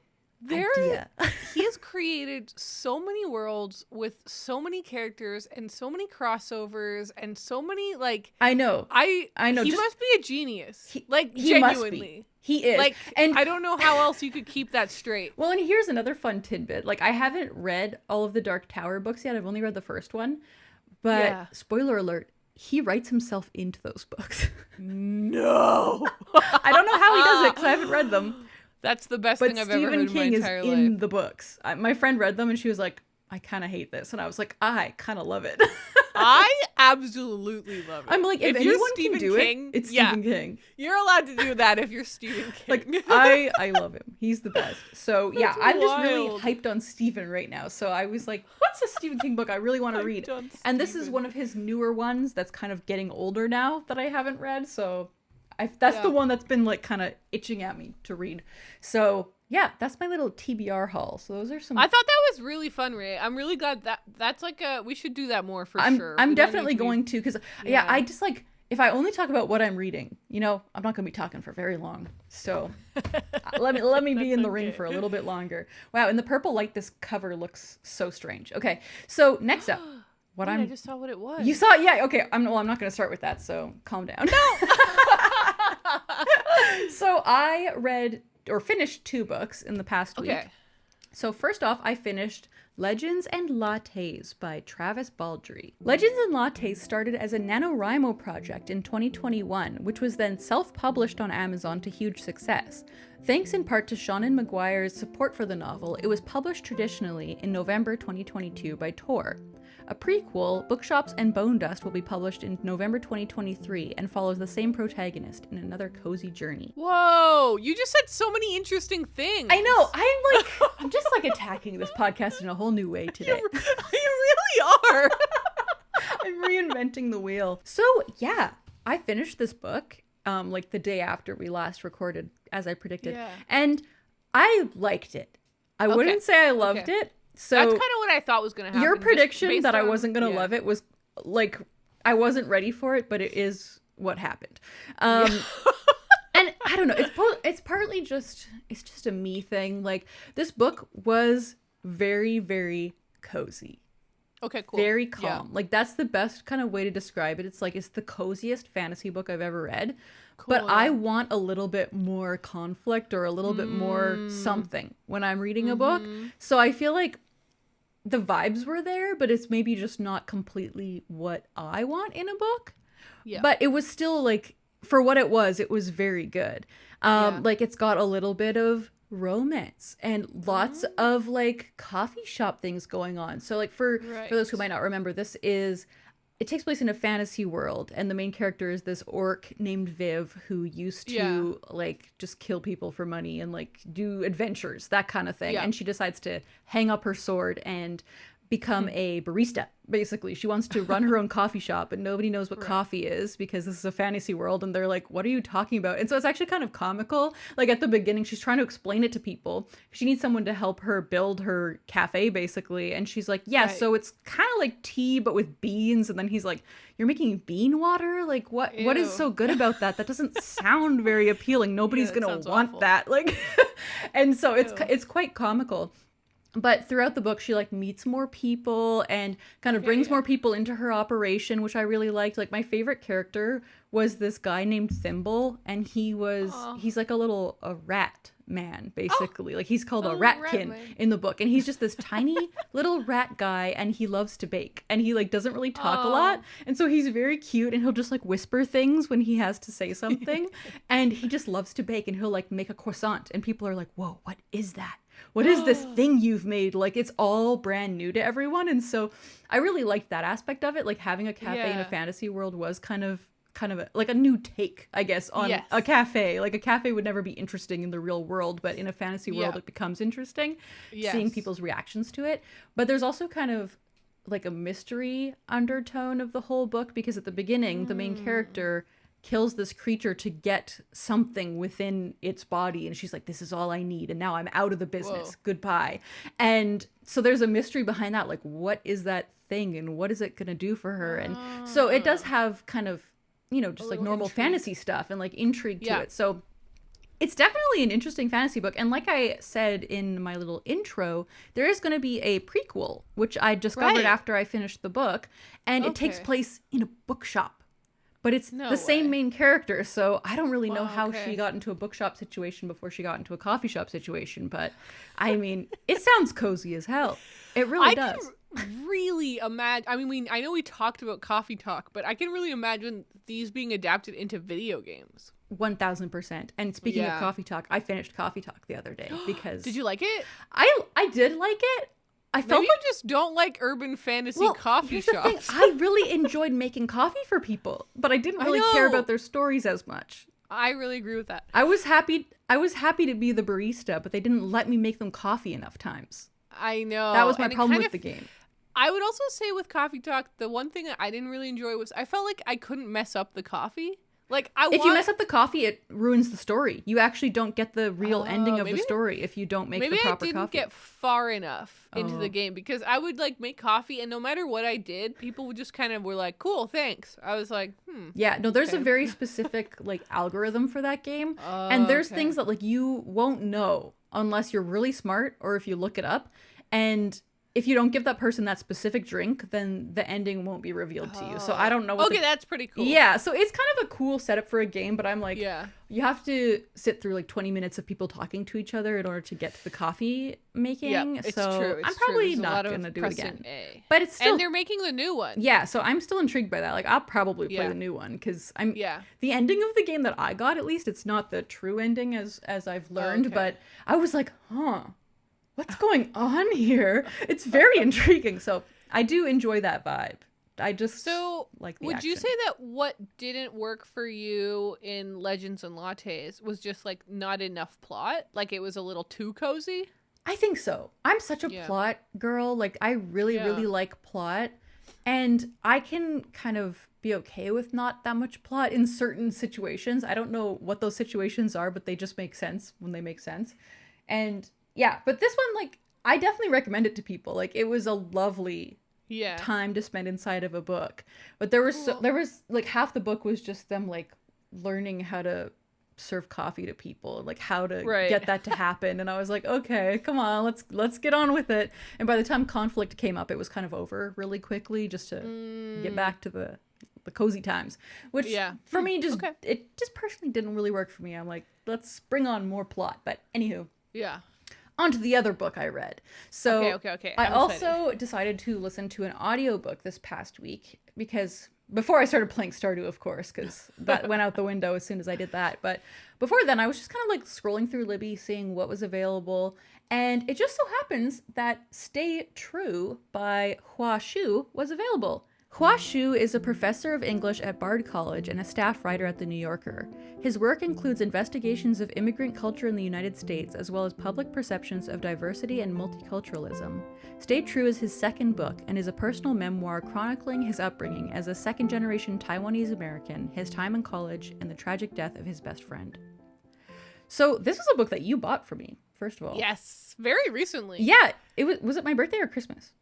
idea. He has created so many worlds with so many characters and so many crossovers and so many, like... I know. I know. He must be a genius. He genuinely. Must be. He is. Like, and I don't know how else you could keep that straight. Well, and here's another fun tidbit. Like, I haven't read all of the Dark Tower books yet. I've only read the first one. But, spoiler alert, he writes himself into those books. No. I don't know how he does it because I haven't read them. That's the best thing I've ever heard in my entire life. Stephen King is in the books. My friend read them and she was like, I kind of hate this. And I was like, I kind of love it. I absolutely love it. I'm like, if anyone can do King, it, it's Stephen King. You're allowed to do that if you're Stephen King. Like, I love him. He's the best. So yeah, I'm just really wild. hyped on Stephen right now. So I was like, what's a Stephen King book I really want to read? And this is one of his newer ones that's kind of getting older now that I haven't read. So that's the one that's been like kind of itching at me to read. So yeah, that's my little TBR haul. So those are some. I thought that was really fun, Ray. I'm really glad that's like we should do that more for sure. I'm definitely going to, because I just like, if I only talk about what I'm reading, I'm not going to be talking for very long. So let me be in the ring for a little bit longer. Wow, in the purple light, this cover looks so strange. Okay, so next up, I just saw what it was. You saw it? Yeah. Okay. I'm not going to start with that. So calm down. No. So I read or finished 2 books in the past week. So first off, I finished Legends and Lattes by Travis Baldry. Legends and Lattes started as a NaNoWriMo project in 2021, which was then self-published on Amazon to huge success. Thanks in part to Seanan McGuire's support for the novel, it was published traditionally in November 2022 by Tor. A prequel, Bookshops and Bone Dust, will be published in November 2023 and follows the same protagonist in another cozy journey. Whoa, you just said so many interesting things. I know. I'm just like attacking this podcast in a whole new way today. You really are. I'm reinventing the wheel. So yeah, I finished this book like the day after we last recorded, as I predicted. Yeah. And I liked it. I wouldn't say I loved it. So that's kind of what I thought was going to happen. Your prediction that I wasn't going to love it was like, I wasn't ready for it, but it is what happened. And I don't know, it's partly just a me thing. Like, this book was very, very cozy. Okay, cool. Very calm. Yeah. Like, that's the best kind of way to describe it. It's like, it's the coziest fantasy book I've ever read. Cool, but I want a little bit more conflict or a little bit more something when I'm reading a book. So I feel like the vibes were there, but it's maybe just not completely what I want in a book. Yeah. But it was still like, for what it was very good. Like, it's got a little bit of romance and lots of like coffee shop things going on. So like for those who might not remember, it takes place in a fantasy world, and the main character is this orc named Viv who used to like just kill people for money and like do adventures, that kind of thing. And she decides to hang up her sword and become a barista. Basically, she wants to run her own coffee shop, and nobody knows what coffee is because this is a fantasy world, and they're like, what are you talking about? And so it's actually kind of comical. Like, at the beginning, she's trying to explain it to people. She needs someone to help her build her cafe, basically. And she's like, so it's kind of like tea, but with beans. And then he's like, you're making bean water? Like, what is so good about that? That doesn't sound very appealing. Nobody's gonna want that. Like, and so it's quite comical. But throughout the book, she like meets more people and kind of brings more people into her operation, which I really liked. Like, my favorite character was this guy named Thimble, and he's like a rat man, basically. Like, he's called a ratkin in the book, and he's just this tiny little rat guy, and he loves to bake, and he like doesn't really talk a lot, and so he's very cute, and he'll just like whisper things when he has to say something. And he just loves to bake, and he'll like make a croissant, and people are like, whoa, what is that? What is this thing you've made? Like, it's all brand new to everyone. And so I really liked that aspect of it. Like, having a cafe in a fantasy world was kind of like a new take, I guess, on a cafe. Like, a cafe would never be interesting in the real world, but in a fantasy world, it becomes interesting, seeing people's reactions to it. But there's also kind of like a mystery undertone of the whole book, because at the beginning, the main character kills this creature to get something within its body, and she's like, this is all I need, and now I'm out of the business. Goodbye. And so there's a mystery behind that, like, what is that thing and what is it gonna do for her? And so it does have kind of, just like normal fantasy stuff and like intrigue to it. So it's definitely an interesting fantasy book. And like I said in my little intro, there is going to be a prequel, which I discovered after I finished the book, and it takes place in a bookshop. But it's the same main character, so I don't really know how she got into a bookshop situation before she got into a coffee shop situation. But, I mean, it sounds cozy as hell. It really does. I can really imagine... I mean, I know we talked about Coffee Talk, but I can really imagine these being adapted into video games. 1000%. And speaking of Coffee Talk, I finished Coffee Talk the other day because Did you like it? I did like it. I felt Maybe you just don't like urban fantasy coffee shops. I really enjoyed making coffee for people, but I didn't really care about their stories as much. I really agree with that. I was happy to be the barista, but they didn't let me make them coffee enough times. I know. That was my problem with the game. I would also say with Coffee Talk, the one thing that I didn't really enjoy was I felt like I couldn't mess up the coffee. Like if you mess up the coffee, it ruins the story. You actually don't get the real ending of the story if you don't make the proper coffee. Maybe I didn't get far enough into the game because I would like make coffee and no matter what I did, people would just kind of were like, cool, thanks. I was like, Yeah, no, there's a very specific like algorithm for that game. And there's things that like you won't know unless you're really smart or if you look it up. And if you don't give that person that specific drink, then the ending won't be revealed to you. So I don't know what that's pretty cool. Yeah, so it's kind of a cool setup for a game, but I'm like, you have to sit through like 20 minutes of people talking to each other in order to get to the coffee making. Yeah, it's true. I'm probably not going to do it again. But it's still... And they're making the new one. Yeah, so I'm still intrigued by that. Like, I'll probably play the new one because I'm... Yeah. The ending of the game that I got, at least, it's not the true ending as I've learned, but I was like, what's going on here? It's very intriguing. So I do enjoy that vibe. I just like the would action. you say that what didn't work for you in Legends and Lattes was just like not enough plot? Like it was a little too cozy? I think so. I'm such a plot girl. Like I really like plot. And I can kind of be okay with not that much plot in certain situations. I don't know what those situations are, but they just make sense when they make sense. And yeah, but this one, like, I definitely recommend it to people. Like, it was a lovely time to spend inside of a book. But there was like half the book was just them like learning how to serve coffee to people and like how to get that to happen. And I was like, okay, come on, let's get on with it. And by the time conflict came up, it was kind of over really quickly just to get back to the cozy times, which for me it just personally didn't really work for me. I'm like, let's bring on more plot. But anywho, on to the other book I read. So okay. I also decided to listen to an audiobook this past week because before I started playing Stardew, of course, because that went out the window as soon as I did that. But before then, I was just kind of like scrolling through Libby, seeing what was available. And it just so happens that Stay True by Hua Shu was available. Hua Shu is a professor of English at Bard College and a staff writer at The New Yorker. His work includes investigations of immigrant culture in the United States, as well as public perceptions of diversity and multiculturalism. Stay True is his second book and is a personal memoir chronicling his upbringing as a second-generation Taiwanese American, his time in college, and the tragic death of his best friend. So this was a book that you bought for me, first of all. Yes, very recently. Yeah, was it my birthday or Christmas?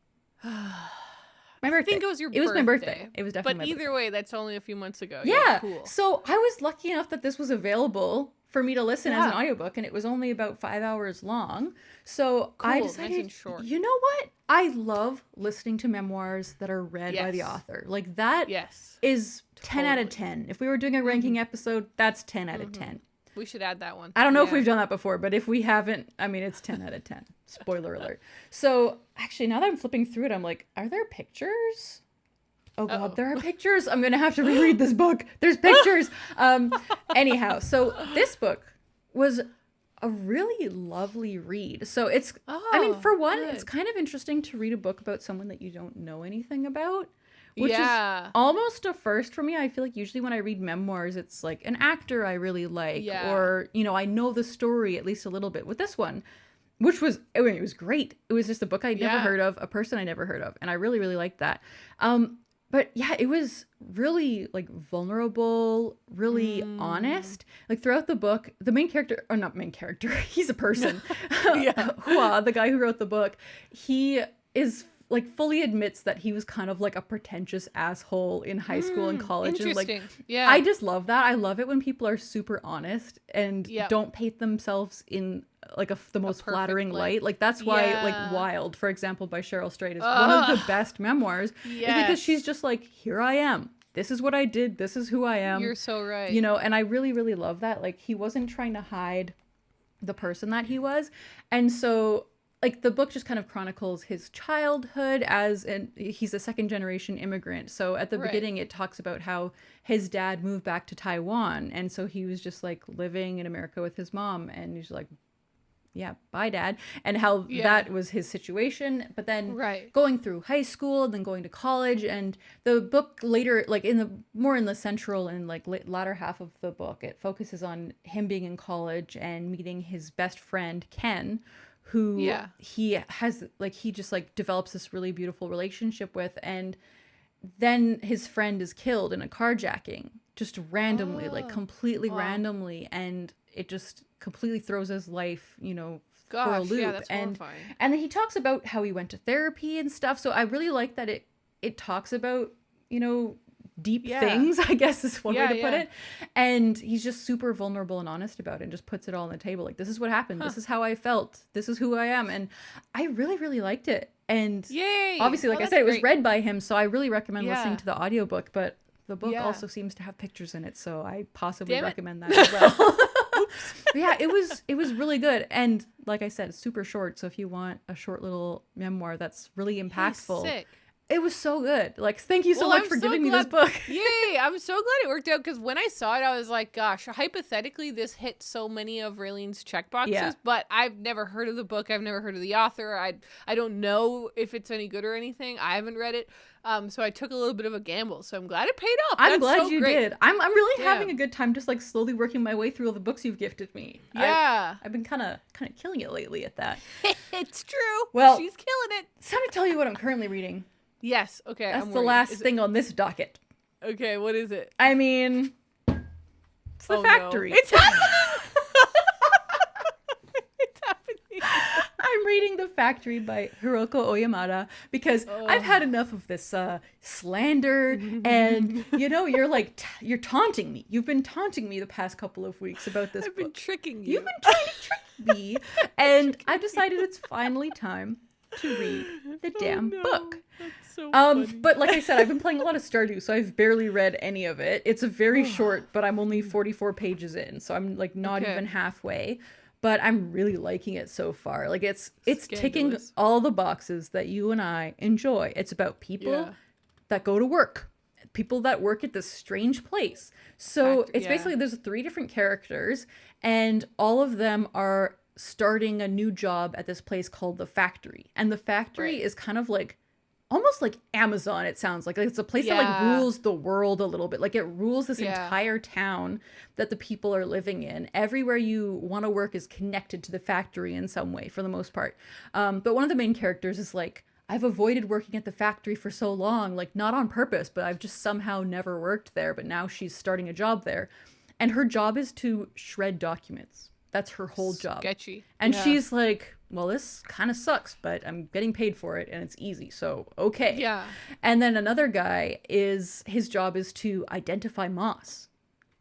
My birthday. I think it was your birthday. It was my birthday. It was definitely my birthday. But either way, that's only a few months ago. Yeah. Cool. So I was lucky enough that this was available for me to listen as an audiobook, and it was only about 5 hours long. So I decided, nice and short. You know what? I love listening to memoirs that are read by the author. Like that is 10 out of 10. If we were doing a ranking episode, that's 10 out of 10. We should add that one. I don't know if we've done that before, but if we haven't, I mean, it's 10 out of 10. Spoiler alert. So actually, now that I'm flipping through it, I'm like, are there pictures? Oh God, there are pictures. I'm going to have to reread this book. There's pictures. Anyhow, so this book was a really lovely read. So it's, I mean, for one, it's kind of interesting to read a book about someone that you don't know anything about. Which is almost a first for me. I feel like usually when I read memoirs, it's like an actor I really like, or, you know, I know the story at least a little bit. With this one, which was, I mean, it was great. It was just a book I'd never heard of, a person I never heard of. And I really, really liked that. But yeah, it was really like vulnerable, really honest. Like throughout the book, the main character, or not main character, he's a person. Hua, the guy who wrote the book, he is like fully admits that he was kind of like a pretentious asshole in high school and college. And like, I just love that. I love it when people are super honest and don't paint themselves in like the most flattering light. Like that's why like Wild, for example, by Cheryl Strayed is one of the best memoirs. Is because she's just like, here I am. This is what I did. This is who I am. You're so right. You know, and I really, really love that. Like he wasn't trying to hide the person that he was. And so like the book just kind of chronicles his childhood he's a second generation immigrant. So at the beginning it talks about how his dad moved back to Taiwan, and so he was just like living in America with his mom, and he's like, yeah, bye dad, and how that was his situation. But then going through high school and then going to college, and the book later, like in the central and like latter half of the book, it focuses on him being in college and meeting his best friend Ken, who he just like develops this really beautiful relationship with, and then his friend is killed in a carjacking just randomly, like completely randomly, and it just completely throws his life, for a loop. Yeah, that's horrifying. And then he talks about how he went to therapy and stuff. So I really like that it talks about, deep things, I guess is one way to put it. And he's just super vulnerable and honest about it, and just puts it all on the table. Like, this is what happened. This is how I felt. This is who I am. And I really, really liked it. And obviously, like I said, it was read by him. So I really recommend listening to the audiobook, but the book also seems to have pictures in it. So I possibly recommend that as well. Yeah, it was really good. And like I said, super short. So if you want a short little memoir that's really impactful, sick. It was so good. Like, thank you so much for giving me this book. Yay! I'm so glad it worked out, because when I saw it, I was like, gosh, hypothetically, this hit so many of Raylene's checkboxes, but I've never heard of the book. I've never heard of the author. I don't know if it's any good or anything. I haven't read it. So I took a little bit of a gamble. So I'm glad it paid off. I'm glad you did. I'm really having a good time, just like slowly working my way through all the books you've gifted me. Yeah. I've been kind of killing it lately at that. It's true. Well, she's killing it. It's time to tell you what I'm currently reading. Yes. Okay. That's the last thing on this docket. Okay. What is it? I mean, it's The Factory. No. It's happening. It's happening. I'm reading The Factory by Hiroko Oyamada because I've had enough of this slander, and you're taunting me. You've been taunting me the past couple of weeks about this book. I've been tricking you. You've been trying to trick me, and I've decided it's finally time to read the damn book. That's so funny. But like I said, I've been playing a lot of Stardew, so I've barely read any of it. It's a very short, but I'm only 44 pages in, so I'm like not even halfway. But I'm really liking it so far. Like, it's ticking all the boxes that you and I enjoy. It's about people that go to work, people that work at this strange place. So it's basically, there's 3 different characters, and all of them are starting a new job at this place called The Factory. And The Factory is kind of like almost like Amazon, it sounds like it's a place that like rules the world a little bit. Like, it rules this entire town that the people are living in. Everywhere you want to work is connected to the factory in some way, for the most part. But one of the main characters is like, I've avoided working at the factory for so long, like not on purpose, but I've just somehow never worked there. But now she's starting a job there, and her job is to shred documents. That's her whole job. Sketchy. And she's like, well, this kind of sucks, but I'm getting paid for it and it's easy, so okay. Yeah. And then another guy, his job is to identify moss.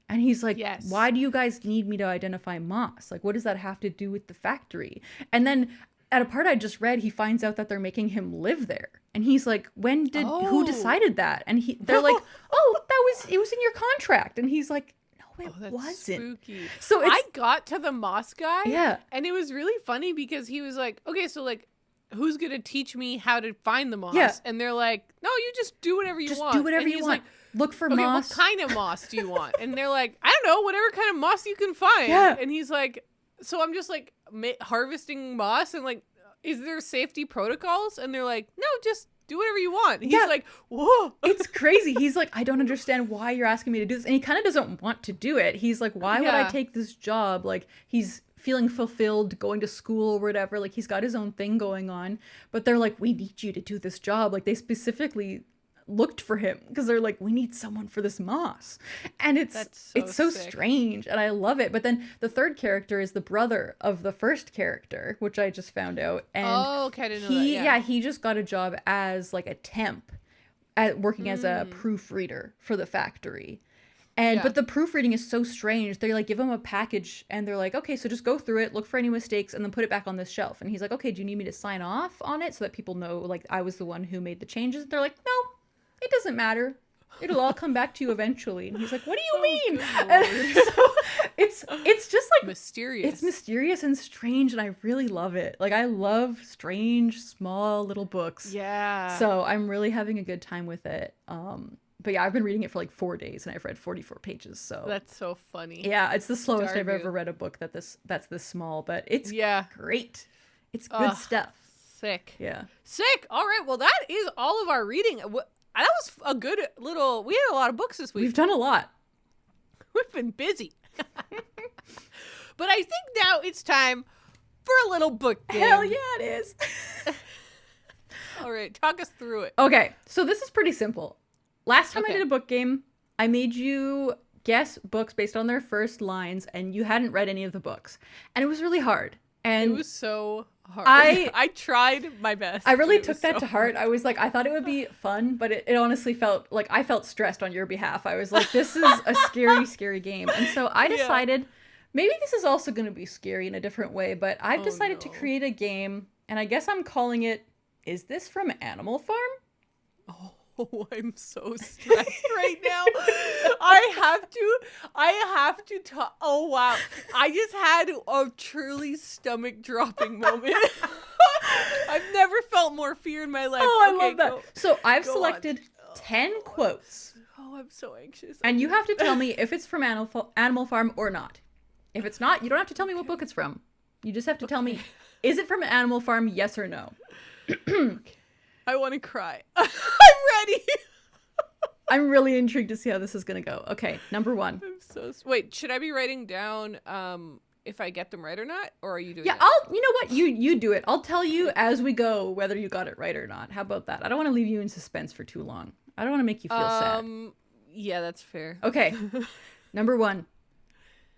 And he's like, why do you guys need me to identify moss? Like, what does that have to do with the factory? And then at a part I just read, he finds out that they're making him live there. And he's like, who decided that? And they're like, it was in your contract. And he's like, it wasn't. Spooky. So I got to the moss guy. Yeah. And it was really funny because he was like, okay, so like, who's going to teach me how to find the moss? Yeah. And they're like, no, you just do whatever you want. Just do whatever you want. Like, look for okay, moss. what kind of moss do you want? And they're like, I don't know, whatever kind of moss you can find. Yeah. And he's like, so I'm just like harvesting moss, and like, is there safety protocols? And they're like, no, just do whatever you want. And he's like, whoa. It's crazy. He's like, I don't understand why you're asking me to do this. And he kind of doesn't want to do it. He's like, why would I take this job? Like, he's feeling fulfilled going to school or whatever. Like, he's got his own thing going on. But they're like, we need you to do this job. Like, they specifically looked for him because they're like, we need someone for this moss. And it's so strange, and I love it. But then the third character is the brother of the first character, which I just found out. And okay, I didn't know that. He just got a job as like a temp at working as a proofreader for the factory. And but the proofreading is so strange. They like give him a package and they're like, okay, so just go through it, look for any mistakes, and then put it back on this shelf. And he's like, okay, do you need me to sign off on it so that people know like I was the one who made the changes? They're like, no, it doesn't matter. It'll all come back to you eventually. And he's like, what do you mean? And so it's just mysterious. It's mysterious and strange, and I really love it. Like, I love strange, small little books. Yeah. So I'm really having a good time with it. But yeah, I've been reading it for like 4 days, and I've read 44 pages. So that's so funny. Yeah, it's the slowest I've Stardew. ever read a book that's this small, but it's great. It's good stuff. Sick. Yeah. Sick. All right. Well, that is all of our reading. That was a good little. We had a lot of books this week. We've done a lot. We've been busy. But I think now it's time for a little book game. Hell yeah, it is. All right, talk us through it. Okay, so this is pretty simple. Last time I did a book game, I made you guess books based on their first lines, and you hadn't read any of the books. And it was really hard. And it was so hard. I tried my best. I really took that to heart. I was like, I thought it would be fun, but it honestly felt like I felt stressed on your behalf. I was like, this is a scary, scary game. And so I decided maybe this is also going to be scary in a different way, but I've decided to create a game, and I guess I'm calling it, Is This From Animal Farm? Oh, I'm so stressed right now. I have to talk. Oh, wow. I just had a truly stomach-dropping moment. I've never felt more fear in my life. Oh, I love that. So I've selected 10 quotes. Oh, I'm so anxious. And you have to tell me if it's from Animal Farm or not. If it's not, you don't have to tell me what book it's from. You just have to tell me, is it from Animal Farm, yes or no? I want to cry. I'm ready. I'm really intrigued to see how this is going to go. Okay, number 1. Wait, should I be writing down if I get them right or not? Or are you doing that? You know what? You do it. I'll tell you as we go whether you got it right or not. How about that? I don't want to leave you in suspense for too long. I don't want to make you feel sad. Yeah, that's fair. Okay. Number 1.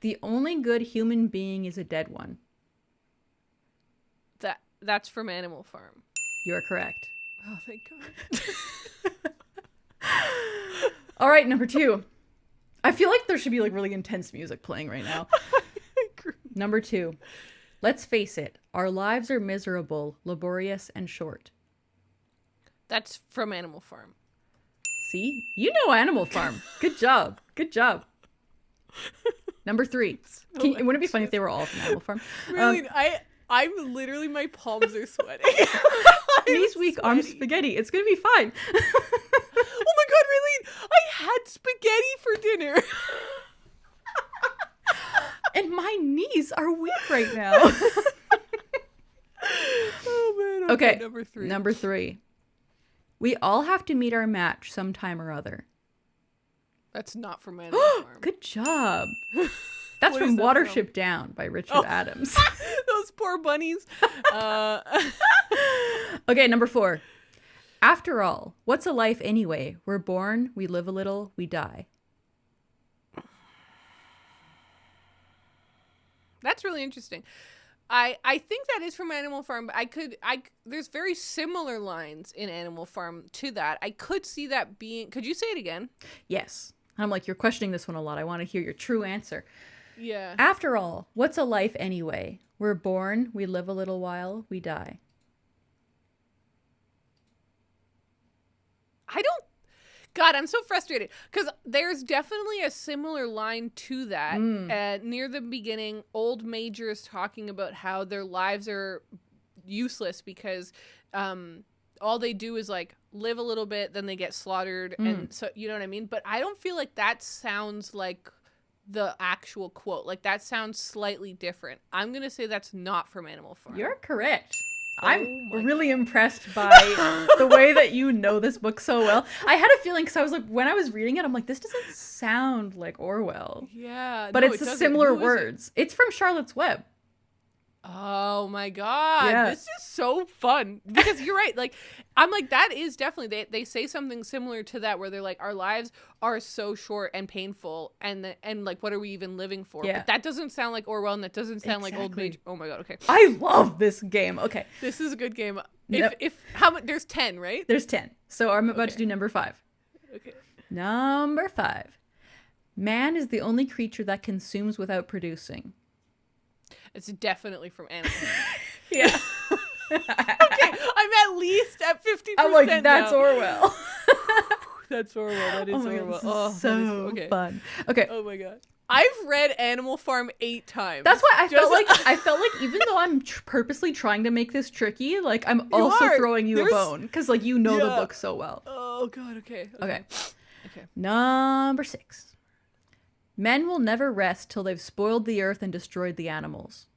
The only good human being is a dead one. That's from Animal Farm. You are correct. Oh, thank God. All right, number 2. I feel like there should be like really intense music playing right now. Number 2. Let's face it, our lives are miserable, laborious, and short. That's from Animal Farm. See? You know Animal Farm. Good job. Good job. Number 3. Wouldn't it be funny if they were all from Animal Farm? Really, I'm literally, my palms are sweating. Knees weak, arms spaghetti. It's going to be fine. Oh my God, Raylene, I had spaghetti for dinner. And my knees are weak right now. Oh man. Okay, Number 3. We all have to meet our match sometime or other. That's not from Animal Farm. Good job. That's from Watership Down by Richard Adams. Those poor bunnies. Okay, number 4. After all, what's a life anyway? We're born, we live a little, we die. That's really interesting. I think that is from Animal Farm, but there's very similar lines in Animal Farm to that. I could see that being, could you say it again? Yes. I'm like, you're questioning this one a lot. I want to hear your true answer. Yeah. After all, what's a life anyway? We're born, we live a little while, we die. God, I'm so frustrated because there's definitely a similar line to that. Near the beginning, old Major is talking about how their lives are useless because all they do is like live a little bit, then they get slaughtered. And so, you know what I mean? But I don't feel like that sounds like the actual quote. Like that sounds slightly different. I'm going to say that's not from Animal Farm. You're correct. I'm really impressed by the way that you know this book so well. I had a feeling because I was like, when I was reading it, I'm like, this doesn't sound like Orwell. Yeah. But it's the similar words. It's from Charlotte's Web. Oh my God. Yeah. This is so fun. Because you're right. Like, I'm like, that is definitely, they say something similar to that where they're like, our lives are so short and painful and like, what are we even living for? Yeah. But that doesn't sound like Orwell and that doesn't sound like old Major. Oh my God. Okay. I love this game. Okay. This is a good game. Yep. If how much, there's 10, right? There's 10. So I'm about to do number 5. Okay. Number 5. Man is the only creature that consumes without producing. It's definitely from Animal. Yeah. Okay, I'm at least at 50%. I'm like, that's now. Orwell. That's Orwell. That is Orwell. God, so fun. Okay. Oh my God. I've read Animal Farm 8 times. That's why I felt like even though I'm purposely trying to make this tricky, like I'm also throwing you a bone because like the book so well. Oh God. Okay. Number 6. Men will never rest till they've spoiled the earth and destroyed the animals.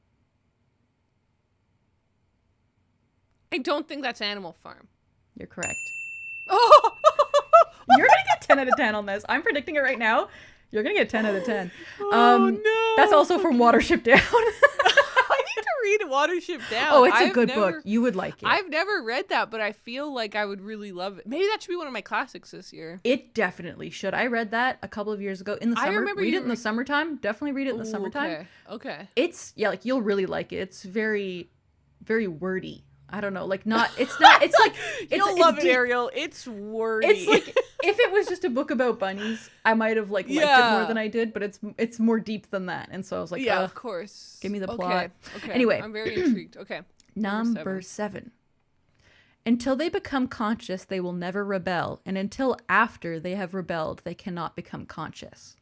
I don't think that's Animal Farm. You're correct. Oh! You're gonna get 10 out of 10 on this. I'm predicting it right now. You're gonna get 10 out of 10. Oh no! That's also from Watership Down. I need to read Watership Down. Oh, it's a good book. You would like it. I've never read that, but I feel like I would really love it. Maybe that should be one of my classics this year. It definitely should. I read that a couple of years ago in the summer. I remember read it in the summertime. Definitely read it in the summertime. Okay. It's like you'll really like it. It's very, very wordy. I don't know, like it's like you'll love it, Ariel. It's wordy. It's like if it was just a book about bunnies, I might have liked it more than I did, but it's more deep than that, and so I was like, yeah, of course, give me the plot. Okay. Anyway, I'm very intrigued. Okay, number 7. Until they become conscious, they will never rebel, and until after they have rebelled, they cannot become conscious.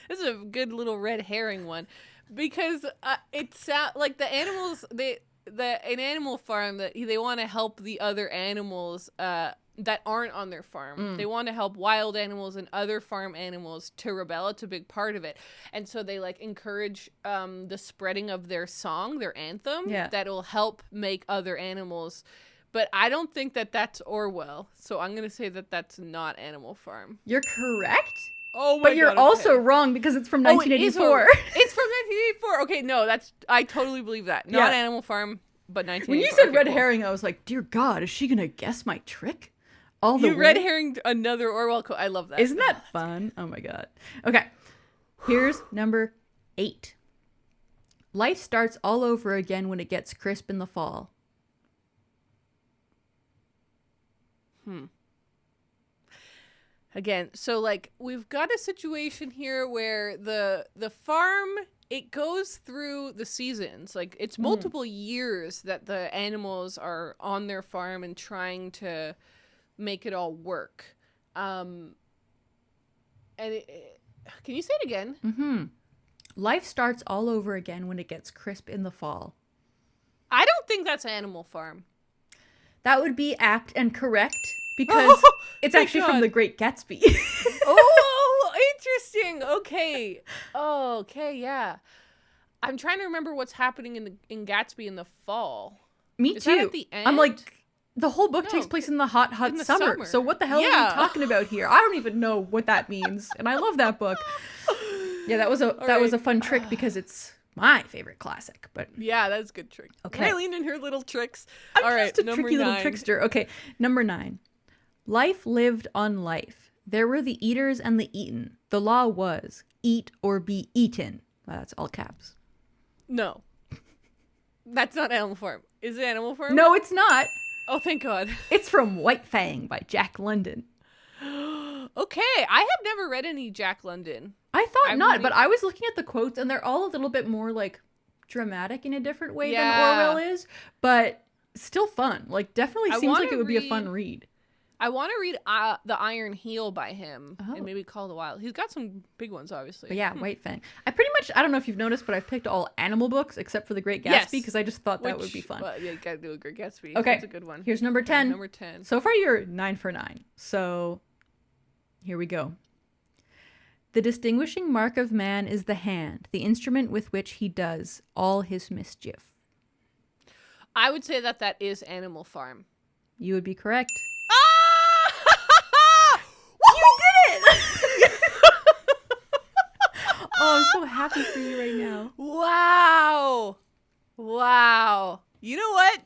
This is a good little red herring one. Because it sounds like the animals, an Animal Farm, that they want to help the other animals that aren't on their farm. They want to help wild animals and other farm animals to rebel. It's a big part of it. And so they like encourage the spreading of their song, their anthem, that will help make other animals. But I don't think that that's Orwell. So I'm going to say that that's not Animal Farm. You're correct. Oh my But you're also wrong because it's from 1984. It's from 1984. Okay, no, I totally believe that. Not Animal Farm, but 1984. When you said red herring, I was like, dear God, is she going to guess my trick? Red herring another Orwell quote. I love that. Isn't that fun? Oh my God. Okay, here's number 8. Life starts all over again when it gets crisp in the fall. Again, so like we've got a situation here where the farm, it goes through the seasons. Like it's multiple years that the animals are on their farm and trying to make it all work. And can you say it again? Mm-hmm. Life starts all over again when it gets crisp in the fall. I don't think that's Animal Farm. That would be apt and correct. Because it's actually from The Great Gatsby. Oh, interesting. Okay. Oh, okay, yeah. I'm trying to remember what's happening in Gatsby in the fall. Me too. Is that at the end? I'm like, the whole book takes place in the hot summer. So what the hell are we talking about here? I don't even know what that means. And I love that book. Yeah, that was a fun trick because it's my favorite classic. But yeah, that's a good trick. Okay. Raylene and her little tricks. I'm just a tricky little trickster. Okay, number 9. Life lived on life. There were the eaters and the eaten. The law was, eat or be eaten. Well, that's all caps. No. That's not Animal Farm. Is it Animal Farm? No, it's not. Oh, thank God. It's from White Fang by Jack London. Okay, I have never read any Jack London. I thought not, but I was looking at the quotes and they're all a little bit more like dramatic in a different way than Orwell is, but still fun. Like definitely seems like it would be a fun read. I want to read The Iron Heel by him and maybe Call the Wild. He's got some big ones, obviously. But yeah, White Fang. I pretty much, I don't know if you've noticed, but I've picked all animal books except for The Great Gatsby because I just thought that would be fun. Well, yeah, you gotta do a Great Gatsby. Okay. That's a good one. Here's number 10. Number 10. So far you're 9 for 9. So here we go. The distinguishing mark of man is the hand, the instrument with which he does all his mischief. I would say that is Animal Farm. You would be correct. Oh, I'm so happy for you right now. Wow. You know what?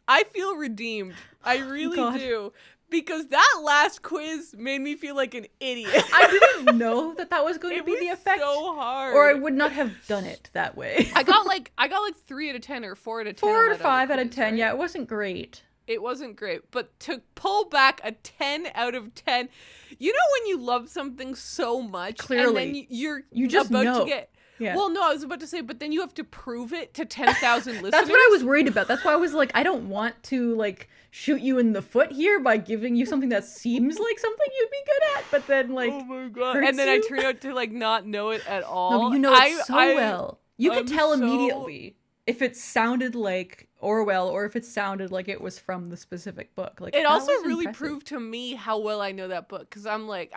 I feel redeemed. I really do. Because that last quiz made me feel like an idiot. I didn't know that was going to be the effect. It was so hard. Or I would not have done it that way. I got like 3 out of 10 or 4 out of 10. 4 or 5 out of 10. Right? Yeah, it wasn't great. It wasn't great, but to pull back a 10 out of 10, you know when you love something so much, clearly, and then you just about know. to get Yeah. Well, no, I was about to say, but then you have to prove it to 10,000 listeners. That's what I was worried about. That's why I was like, I don't want to like shoot you in the foot here by giving you something that seems like something you'd be good at, but then like, oh my god, and then I turn out to like not know it at all. No, you know it so well. You could tell immediately if it sounded like Orwell or if it sounded like it was from the specific book. Like it also really proved to me how well I know that book, because I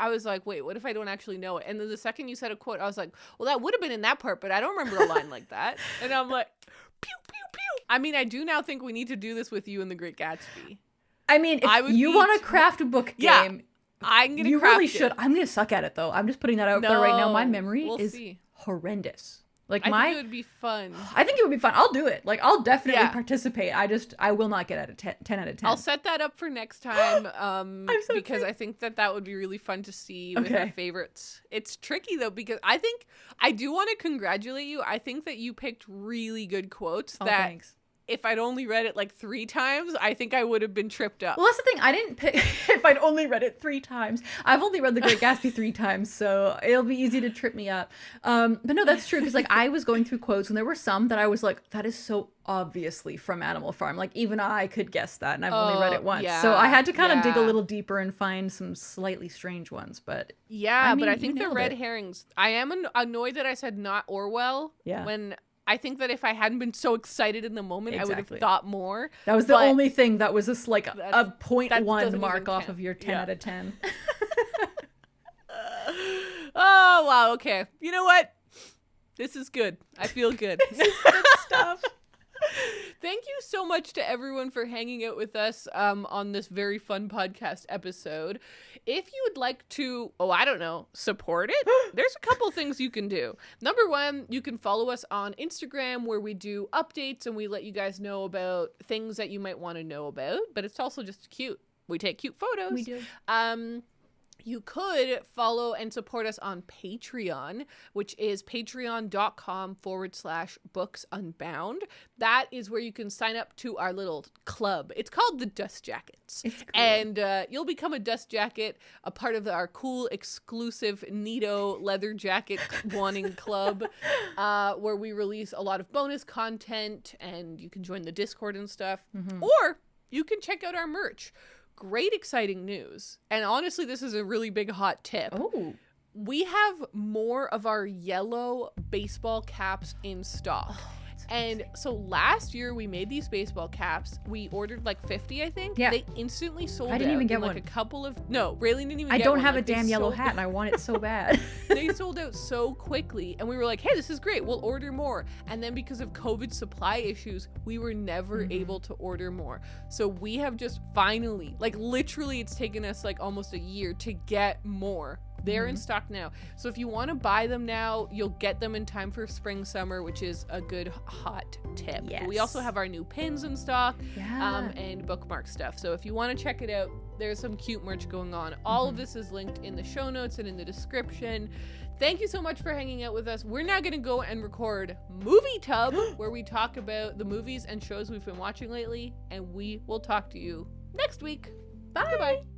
was like, wait, what if I don't actually know it? And then the second you said a quote, I was like, well, that would have been in that part, but I don't remember a line like that. And I'm like, pew pew pew. I mean, I do now think we need to do this with you and The Great Gatsby. I mean, if you want to craft a book game, I'm gonna. You really should. I'm gonna suck at it though. I'm just putting that out there right now. My memory is horrendous. Like I think it would be fun. I think it would be fun. I'll do it. Like I'll definitely participate. I will not get at a 10 out of 10. I'll set that up for next time. So because I think that would be really fun to see with our favorites. It's tricky though, because I do want to congratulate you. I think that you picked really good quotes thanks. If I'd only read it like 3 times, I think I would have been tripped up. Well, that's the thing. I didn't pick if I'd only read it 3 times. I've only read The Great Gatsby 3 times, so it'll be easy to trip me up. But no, that's true, because like I was going through quotes and there were some that I was like, that is so obviously from Animal Farm. Like even I could guess that, and I've only read it once. Yeah, so I had to kind of dig a little deeper and find some slightly strange ones. But yeah, but I think the red herrings. I am annoyed that I said not Orwell. Yeah. When I think that if I hadn't been so excited in the moment, I would have thought more. That was the only thing that was just like a 0.1 mark off of your 10 out of 10. Oh, wow. Okay. You know what? This is good. I feel good. This is good stuff. Thank you so much to everyone for hanging out with us on this very fun podcast episode. If you would like to, support it, there's a couple things you can do. Number 1, you can follow us on Instagram, where we do updates and we let you guys know about things that you might want to know about, but it's also just cute. We take cute photos. We do. You could follow and support us on Patreon, which is patreon.com/booksunbound. That is where you can sign up to our little club. It's called the Dust Jackets. It's cool. And you'll become a Dust Jacket, a part of our cool, exclusive Neato leather jacket wanting club, where we release a lot of bonus content, and you can join the Discord and stuff. Mm-hmm. Or you can check out our merch. Great, exciting news. And honestly, this is a really big hot tip. Oh. We have more of our yellow baseball caps in stock. Oh, and so last year we made these baseball caps. We ordered like 50, I think. Yeah. They instantly sold out. I didn't even get like one. A couple of... No, Rayleigh didn't even get one. I don't have a damn yellow hat and I want it so bad. They sold out so quickly, and we were like, hey, this is great. We'll order more. And then because of COVID supply issues, we were never able to order more. So we have just finally, like literally it's taken us like almost a year to get more. They're in stock now. So if you want to buy them now, you'll get them in time for spring, summer, which is a good hot tip. Yes. We also have our new pins in stock, Yeah. and bookmark stuff. So if you want to check it out, there's some cute merch going on. All of this is linked in the show notes and in the description. Thank you so much for hanging out with us. We're now going to go and record Movie Tub, where we talk about the movies and shows we've been watching lately, and we will talk to you next week. Bye. Goodbye.